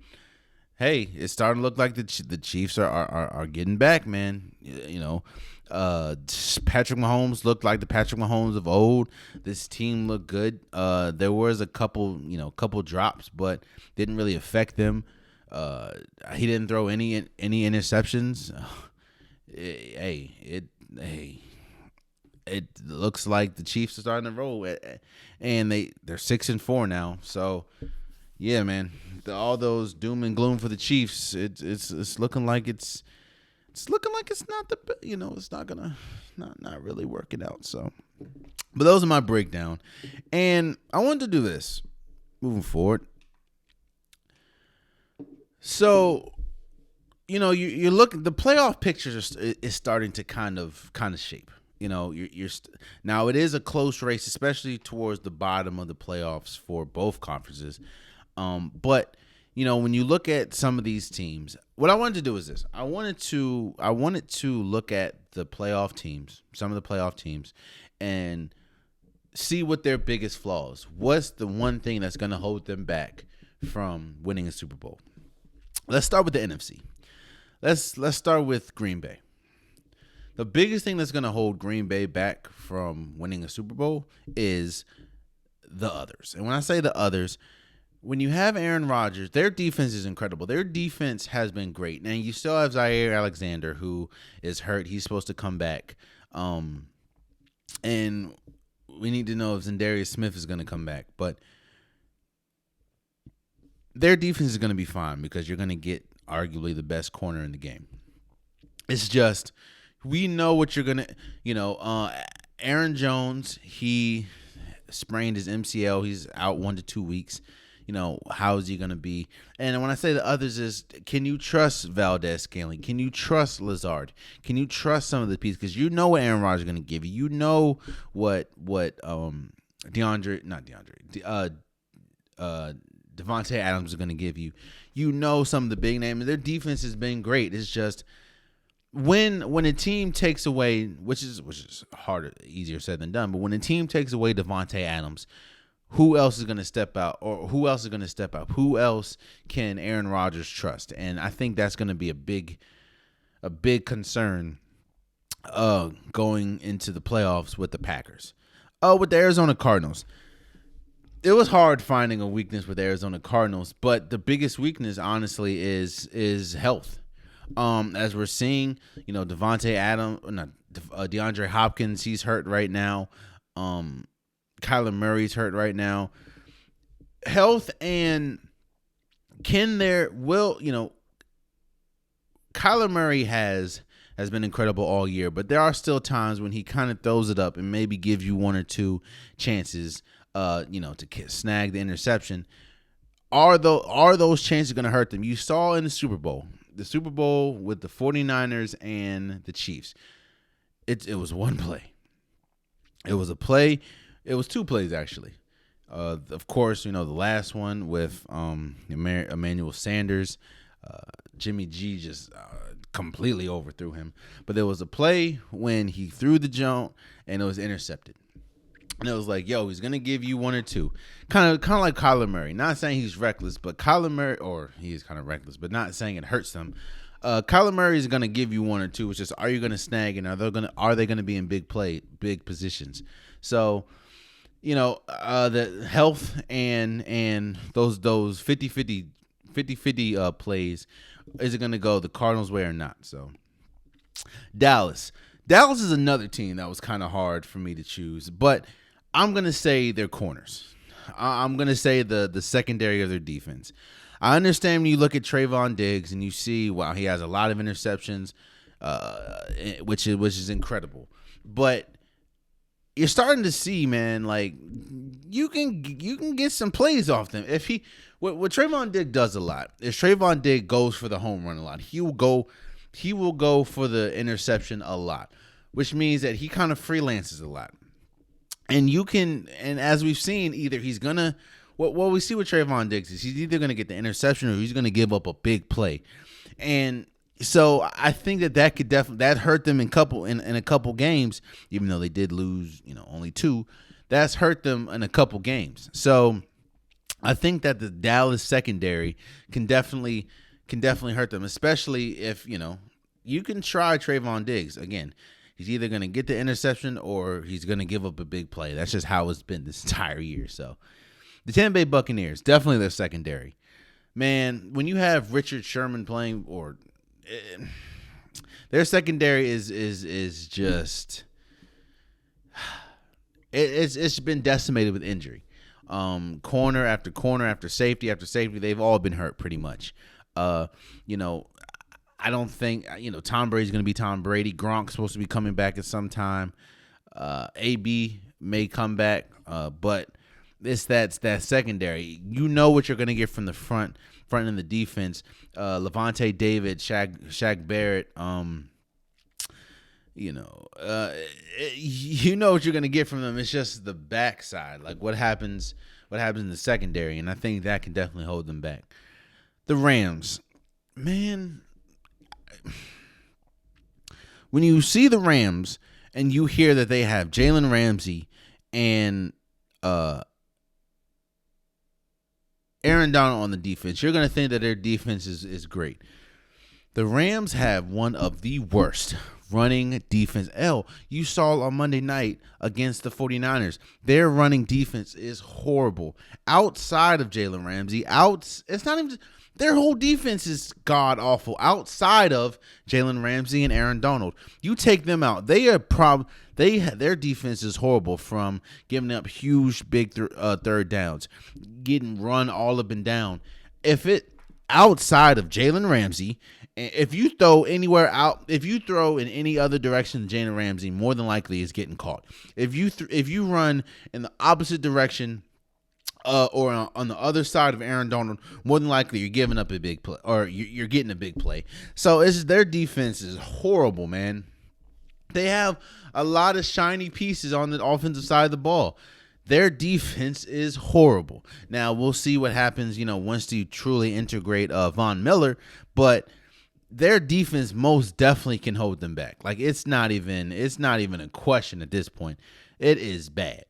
hey, it's starting to look like the Chiefs are getting back, man. Patrick Mahomes looked like the Patrick Mahomes of old. This team looked good. There was a couple drops, but didn't really affect them. He didn't throw any interceptions. It looks like the Chiefs are starting to roll, and they're 6-4 now. So, yeah, man, all those doom and gloom for the Chiefs. It's looking like it's not it's not really working out. So, but those are my breakdown, and I wanted to do this moving forward. So, you look, the playoff pictures is starting to kind of shape. Now it is a close race, especially towards the bottom of the playoffs for both conferences. But when you look at some of these teams, what I wanted to do is this: I wanted to look at the playoff teams, some of the playoff teams, and see what their biggest flaws. What's the one thing that's going to hold them back from winning a Super Bowl? Let's start with the NFC. Let's start with Green Bay. The biggest thing that's going to hold Green Bay back from winning a Super Bowl is the others. And when I say the others, when you have Aaron Rodgers, their defense is incredible. Their defense has been great. And you still have Zaire Alexander, who is hurt. He's supposed to come back. And we need to know if Za'Darius Smith is going to come back. But their defense is going to be fine because you're going to get arguably the best corner in the game. It's just, we know what you're going to, Aaron Jones, he sprained his MCL. He's out 1 to 2 weeks. How is he going to be? And when I say the others is, can you trust Valdez-Scantling? Can you trust Lazard? Can you trust some of the pieces? Because what Aaron Rodgers is going to give you. You know what Devontae Adams is going to give you. Some of the big names. Their defense has been great. It's just when a team takes away, which is easier said than done, but when a team takes away Devontae Adams, who else is going to step out? Or who else is going to step up? Who else can Aaron Rodgers trust? And I think that's going to be a big concern going into the playoffs with the Packers. With the Arizona Cardinals. It was hard finding a weakness with Arizona Cardinals, but the biggest weakness, honestly, is health. As we're seeing, DeAndre Hopkins, he's hurt right now. Kyler Murray's hurt right now. Health and Kyler Murray has been incredible all year, but there are still times when he kind of throws it up and maybe gives you 1 or 2 chances to snag the interception. Are those chances going to hurt them? You saw in the Super Bowl with the 49ers and the Chiefs. It was one play. It was a play. It was 2 plays, actually. Of course, the last one with Emmanuel Sanders. Jimmy G just completely overthrew him. But there was a play when he threw the jump and it was intercepted. And it was like, he's going to give you 1 or 2. Kind of like Kyler Murray. Not saying he's reckless, but Kyler Murray, or he is kind of reckless, but not saying it hurts them. Kyler Murray is going to give you 1 or 2. It's just, are you going to snag and are they going to be in big positions? So, the health and those 50-50 plays, is it going to go the Cardinals' way or not? So, Dallas is another team that was kind of hard for me to choose, but I'm going to say their corners. I'm going to say the secondary of their defense. I understand when you look at Trayvon Diggs and you see, wow, he has a lot of interceptions, which is incredible. But you're starting to see, man, like you can get some plays off them. If what Trayvon Diggs does a lot is Trayvon Diggs goes for the home run a lot. He will go for the interception a lot, which means that he kind of freelances a lot. And as we've seen, either he's gonna what we see with Trayvon Diggs is he's either gonna get the interception or he's gonna give up a big play. And so I think that could definitely hurt them in a couple games, even though they did lose, only 2. That's hurt them in a couple games. So I think that the Dallas secondary can definitely can definitely hurt them, especially if, you can try Trayvon Diggs. Again, he's either going to get the interception or he's going to give up a big play. That's just how it's been this entire year. So the Tampa Bay Buccaneers, definitely their secondary. Man, when you have Richard Sherman playing, or their secondary is just it's been decimated with injury. Corner after corner after safety, they've all been hurt pretty much. I don't think Tom Brady's going to be Tom Brady. Gronk's supposed to be coming back at some time. AB may come back, but that's that secondary. You know what you're going to get from the front in the defense. Levante David, Shaq Barrett. You know what you're going to get from them. It's just the backside, like what happens in the secondary, and I think that can definitely hold them back. The Rams, man, when you see the Rams and you hear that they have Jalen Ramsey and Aaron Donald on the defense, you're going to think that their defense is great. The Rams have one of the worst running defense. You saw on Monday night against the 49ers. Their running defense is horrible. Outside of Jalen Ramsey, it's not even their whole defense is god awful. Outside of Jalen Ramsey and Aaron Donald, you take them out, their defense is horrible, from giving up huge big third downs, getting run all up and down. Outside of Jalen Ramsey, if you throw in any other direction, Jalen Ramsey more than likely is getting caught. If you run in the opposite direction, or on the other side of Aaron Donald, more than likely you're giving up a big play, or you're getting a big play. So their defense is horrible, man. They have a lot of shiny pieces on the offensive side of the ball. Their defense is horrible. Now we'll see what happens, once you truly integrate Von Miller, but their defense most definitely can hold them back. Like it's not even a question at this point. It is bad.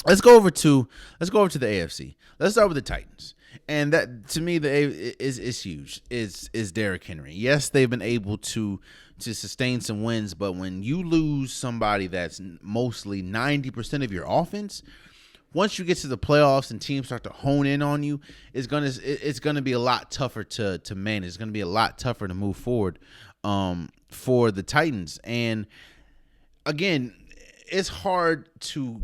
Let's go over to the AFC. Let's start with the Titans. And that, to me, is huge. Is Derrick Henry. Yes, they've been able to sustain some wins, but when you lose somebody that's mostly 90% of your offense, once you get to the playoffs and teams start to hone in on you, it's gonna be a lot tougher to manage. It's gonna be a lot tougher to move forward for the Titans. And again, it's hard to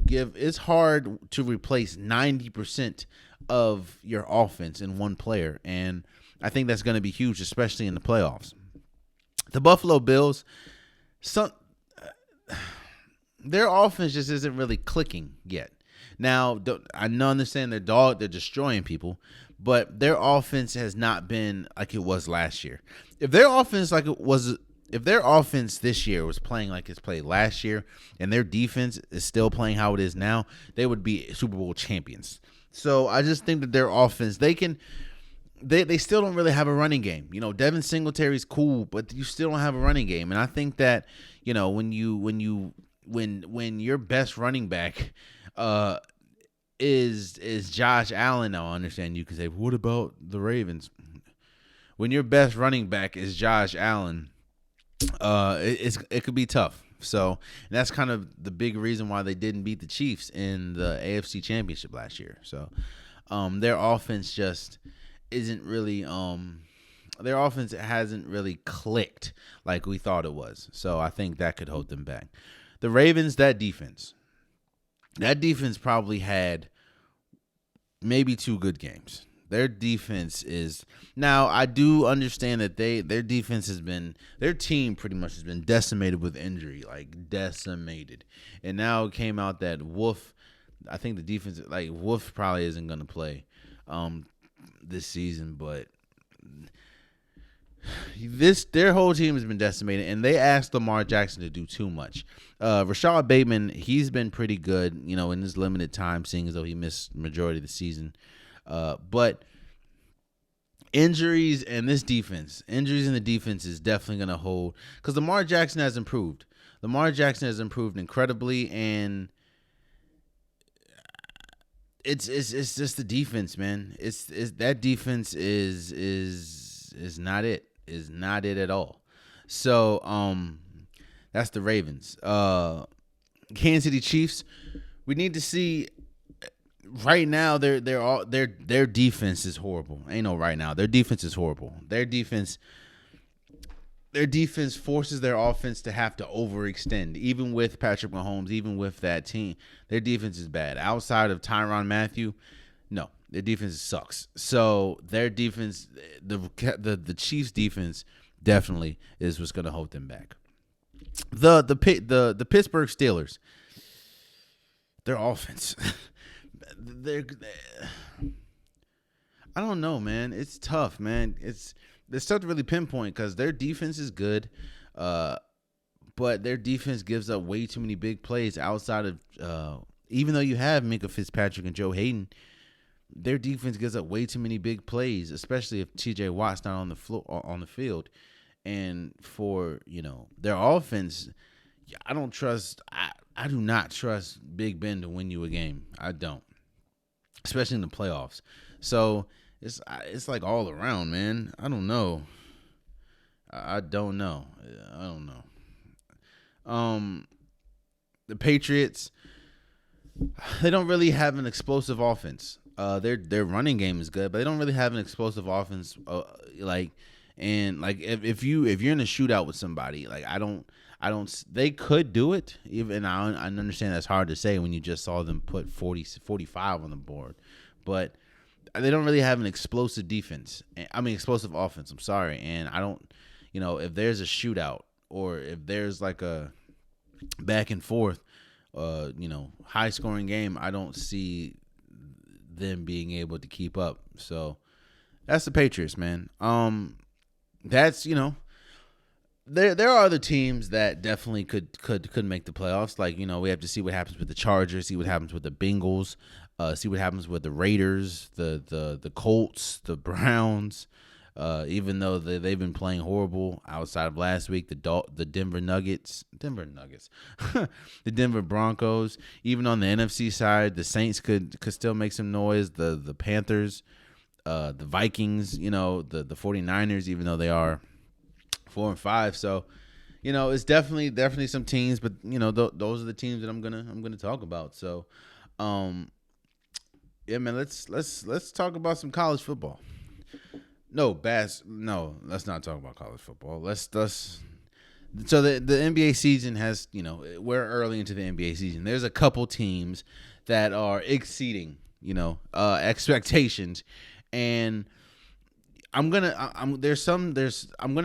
replace 90% of your offense in one player, and I think that's going to be huge, especially in the playoffs. The Buffalo Bills, their offense just isn't really clicking yet. Now, I understand they're destroying people, but their offense has not been like it was last year. If their offense this year was playing like it's played last year, and their defense is still playing how it is now, they would be Super Bowl champions. So I just think that their offense, they still don't really have a running game. Devin Singletary's cool, but you still don't have a running game. And I think that, when your best running back is Josh Allen, now I understand you can say, what about the Ravens? When your best running back is Josh Allen, it could be tough. So that's kind of the big reason why they didn't beat the Chiefs in the AFC Championship last year. So their offense just isn't really their offense hasn't really clicked like we thought it was. So I think that could hold them back. The Ravens, that defense probably had maybe 2 good games. Their defense is, now I do understand that their team pretty much has been decimated with injury, like decimated. And now it came out that I think the defense, like Wolf probably isn't going to play this season, but their whole team has been decimated, and they asked Lamar Jackson to do too much. Rashad Bateman, he's been pretty good, in his limited time, seeing as though he missed majority of the season. But injuries in the defense is definitely going to hold, because Lamar Jackson has improved. Lamar Jackson has improved incredibly, and it's just the defense, man. It's that defense is is not it. Is not it at all. So that's the Ravens. Kansas City Chiefs. We need to see. Right now, their defense is horrible. Ain't no right now. Their defense is horrible. Their defense forces their offense to have to overextend. Even with Patrick Mahomes, even with that team, their defense is bad. Outside of Tyrann Mathieu, no, their defense sucks. So their defense, the Chiefs' defense, definitely is what's going to hold them back. The Pittsburgh Steelers, their offense. I don't know, man. It's tough, man. It's tough to really pinpoint because their defense is good, but their defense gives up way too many big plays outside of even though you have Minka Fitzpatrick and Joe Hayden, their defense gives up way too many big plays, especially if TJ Watt's not on the field. And for, their offense, I do not trust Big Ben to win you a game. I don't. Especially in the playoffs. So it's like all around, man. I don't know. I don't know. The Patriots, they don't really have an explosive offense. Their running game is good, but they don't really have an explosive offense. If you're in a shootout with somebody, they could do it. Even I understand that's hard to say when you just saw them put 45 on the board, but they don't really have an explosive explosive offense. I'm sorry. And I don't, if there's a shootout or if there's like a back and forth, high scoring game, I don't see them being able to keep up. So that's the Patriots, man. That's, there are other teams that definitely could make the playoffs. Like, we have to see what happens with the Chargers, see what happens with the Bengals, see what happens with the Raiders, the Colts, the Browns. Even though they've been playing horrible outside of last week, the Denver Nuggets, the Denver Broncos. Even on the NFC side, the Saints could still make some noise. The Panthers, the Vikings, the 49ers, even though they are 4-5. So, it's definitely some teams, but those are the teams that I'm gonna talk about. So, yeah, man, let's talk about some college football. No, let's not talk about college football. So the NBA season has, we're early into the NBA season. There's a couple teams that are exceeding, expectations, and I'm gonna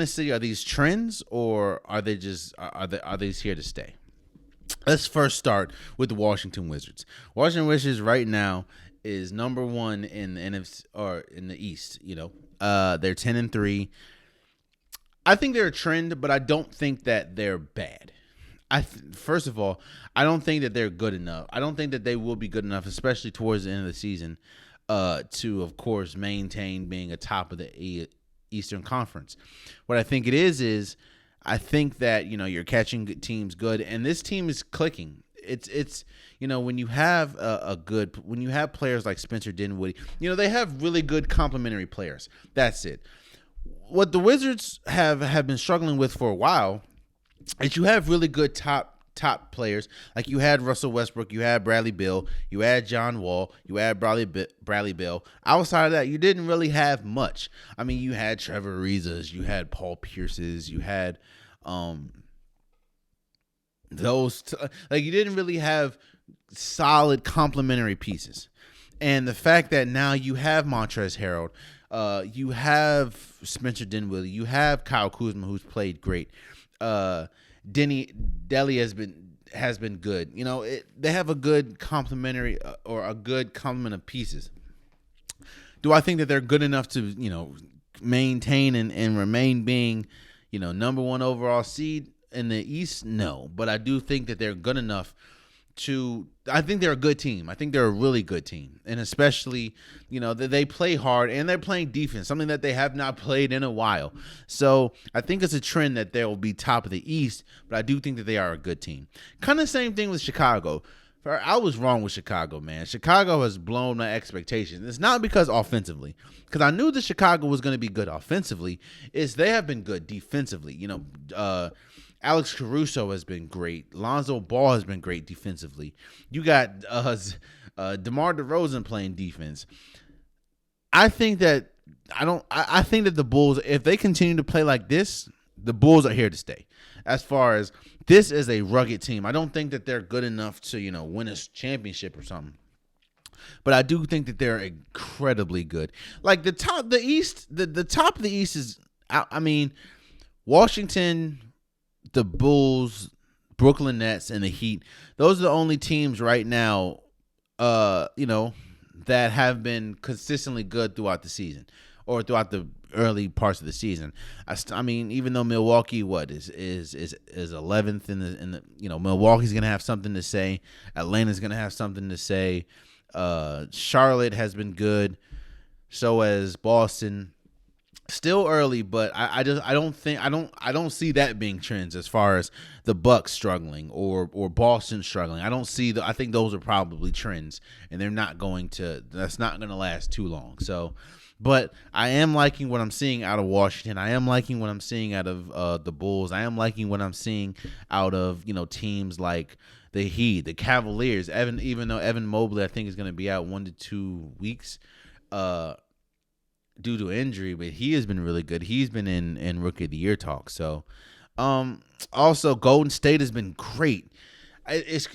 see, are these trends or are they here to stay? Let's first start with the Washington Wizards. Washington Wizards right now is number one in the NFC or in the East. They're 10-3. I think they're a trend, but I don't think that they're bad. First of all, I don't think that they're good enough. I don't think that they will be good enough, especially towards the end of the season, to, of course, maintain being atop of the Eastern Conference. What I think it is I think that, you're catching good teams good, and this team is clicking. It's when you have when you have players like Spencer Dinwiddie, they have really good complementary players. That's it. What the Wizards have been struggling with for a while is you have really good top players. Like you had Russell Westbrook, you had Bradley Beal, you had John Wall, you had Bradley Beal. Outside of that, you didn't really have much. I mean, you had Trevor Arizas, you had Paul Pierces, you had you didn't really have solid complementary pieces. And the fact that now you have Montrezl Harrell, you have Spencer Dinwiddie, you have Kyle Kuzma, who's played great. Deli has been good. They have a good complementary or a good complement of pieces. Do I think that they're good enough to maintain and remain being number one overall seed in the East? No, but I do think that they're good enough I think they're a good team. I think they're a really good team. And especially, they play hard and they're playing defense, something that they have not played in a while. So I think it's a trend that they'll be top of the East, but I do think that they are a good team. Kind of same thing with Chicago. I was wrong with Chicago, man. Chicago has blown my expectations. It's not because offensively, because I knew that Chicago was going to be good offensively. It's they have been good defensively. Alex Caruso has been great. Lonzo Ball has been great defensively. You got DeMar DeRozan playing defense. I think that the Bulls, if they continue to play like this, the Bulls are here to stay. As far as this is a rugged team, I don't think that they're good enough to win a championship or something. But I do think that they're incredibly good. Like the top of the East is, I mean, Washington, the Bulls, Brooklyn Nets, and the Heat. Those are the only teams right now, that have been consistently good throughout the season or throughout the early parts of the season. I mean, even though Milwaukee is 11th in the Milwaukee's gonna have something to say. Atlanta's gonna have something to say. Charlotte has been good. So has Boston. Still early, but I don't see that being trends as far as the Bucks struggling or Boston struggling. I think those are probably trends, and that's not going to last too long. So, but I am liking what I'm seeing out of Washington. I am liking what I'm seeing out of the Bulls. I am liking what I'm seeing out of teams like the Heat, the Cavaliers. Even though Evan Mobley I think is going to be out 1 to 2 weeks, due to injury, but he has been really good. He's been in Rookie of the Year talk. So, also Golden State has been great.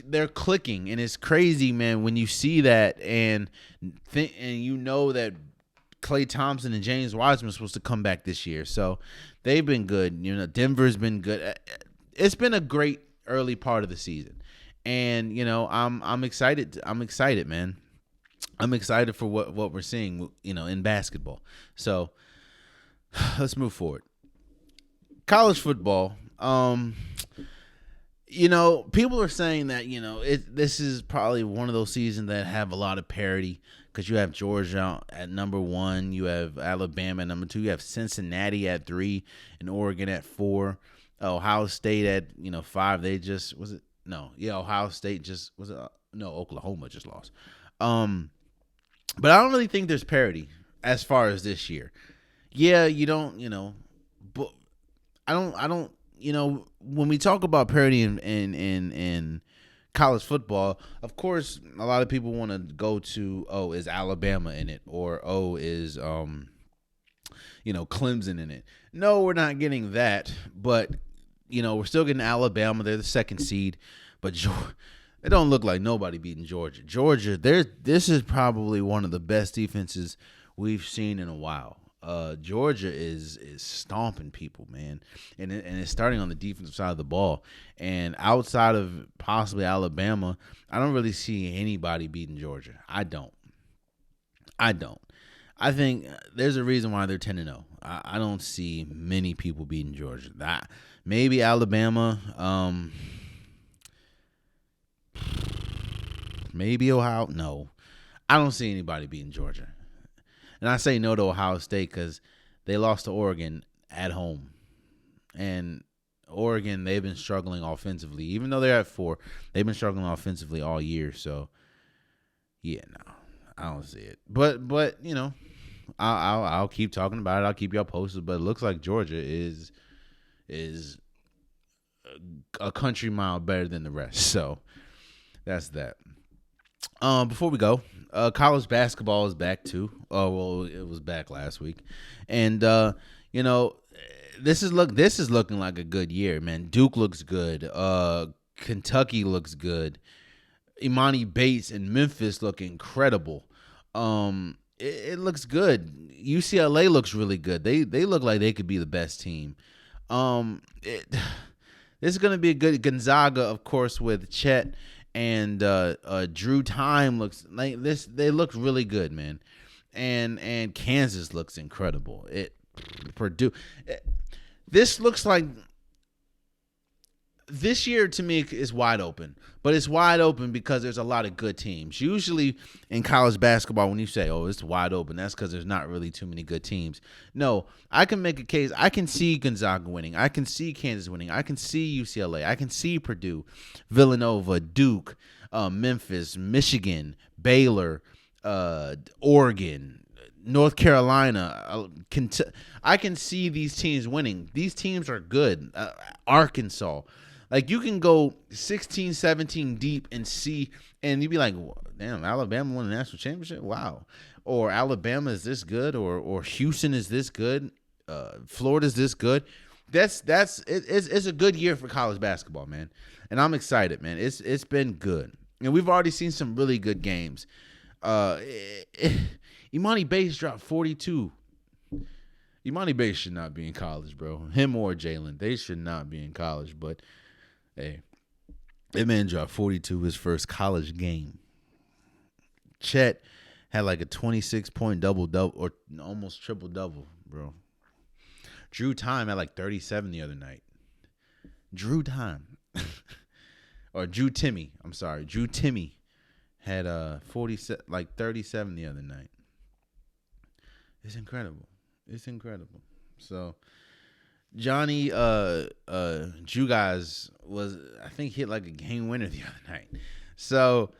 They're clicking, and it's crazy, man, when you see that and that Klay Thompson and James Wiseman are supposed to come back this year. So they've been good. Denver's been good. It's been a great early part of the season, and I'm excited. I'm excited, man. I'm excited for what we're seeing, in basketball. So let's move forward. College football. People are saying that this is probably one of those seasons that have a lot of parity because you have Georgia at number 1, you have Alabama at number 2, you have Cincinnati at 3, and Oregon at 4. Ohio State at 5. Ohio State just was it. Oklahoma just lost. But I don't really think there's parity as far as this year. Yeah, but I don't, when we talk about parity in college football, of course, a lot of people want to go to, is Alabama in it? Or, is, Clemson in it? No, we're not getting that. But, we're still getting Alabama. They're the 2nd seed. But it don't look like nobody beating Georgia. This is probably one of the best defenses we've seen in a while. Georgia is stomping people, man, and it's starting on the defensive side of the ball. And outside of possibly Alabama, I don't really see anybody beating Georgia. I don't. I think there's a reason why they're 10-0. I don't see many people beating Georgia. Maybe Alabama. Maybe Ohio. No, I don't see anybody beating Georgia. And I say no to Ohio State because they lost to Oregon at home. And Oregon, they've been struggling offensively. Even though they're at 4, they've been struggling offensively all year. So, yeah, no, I don't see it. But I'll keep talking about it. I'll keep y'all posted. But it looks like Georgia is a country mile better than the rest. So, that's that. Before we go, college basketball is back too. It was back last week, and this is looking like a good year, man. Duke looks good. Kentucky looks good. Emoni Bates in Memphis look incredible. It looks good. UCLA looks really good. They look like they could be the best team. This is gonna be a good Gonzaga, of course, with Chet. And Drew Time looks like this. They look really good, man. And Kansas looks incredible. Purdue. This looks like this year to me is wide open, but it's wide open because there's a lot of good teams. Usually in college basketball, when you say, it's wide open, that's because there's not really too many good teams. No, I can make a case. I can see Gonzaga winning. I can see Kansas winning. I can see UCLA. I can see Purdue, Villanova, Duke, Memphis, Michigan, Baylor, Oregon, North Carolina. I can see these teams winning. These teams are good. Arkansas. Like, you can go 16, 17 deep and see, and you'd be like, damn, Alabama won the national championship? Wow. Or Alabama is this good, or Houston is this good, Florida's this good. It's a good year for college basketball, man. And I'm excited, man. It's been good. And we've already seen some really good games. Emoni Bates dropped 42. Emoni Bates should not be in college, bro. Him or Jalen, they should not be in college. But, hey, that man dropped 42 his first college game. Chet had like a 26-point double-double or almost triple-double, bro. Drew Time had like 37 the other night. Drew Time. Or Drew Timmy. I'm sorry. Drew Timmy had 37 the other night. It's incredible. It's incredible. So Johnny Drew guys was, I think, hit like a game winner the other night. So,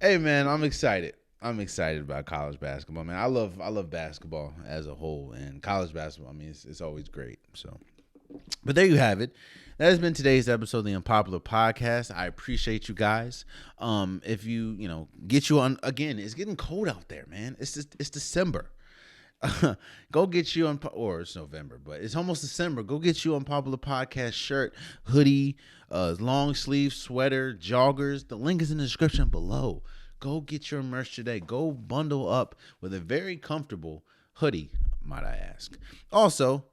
hey man, I'm excited. I'm excited about college basketball, man. I love basketball as a whole, and college basketball, I mean, it's always great. So, but there you have it. That has been today's episode of the Unpopular Podcast. I appreciate you guys. If you get you on, again, it's getting cold out there, man. It's December. Go get you on, or it's November, but it's almost December. Go get you Unpopular Podcast shirt, hoodie, long sleeve sweater, joggers. The link is in the description below. Go get your merch today. Go bundle up with a very comfortable hoodie, might I ask. Also,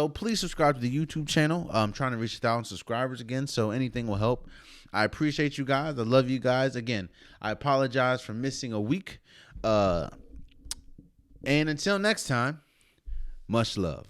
please subscribe to the YouTube channel. I'm trying to reach 1,000 subscribers again, so anything will help. I appreciate you guys. I love you guys. Again, I apologize for missing a week. And until next time, much love.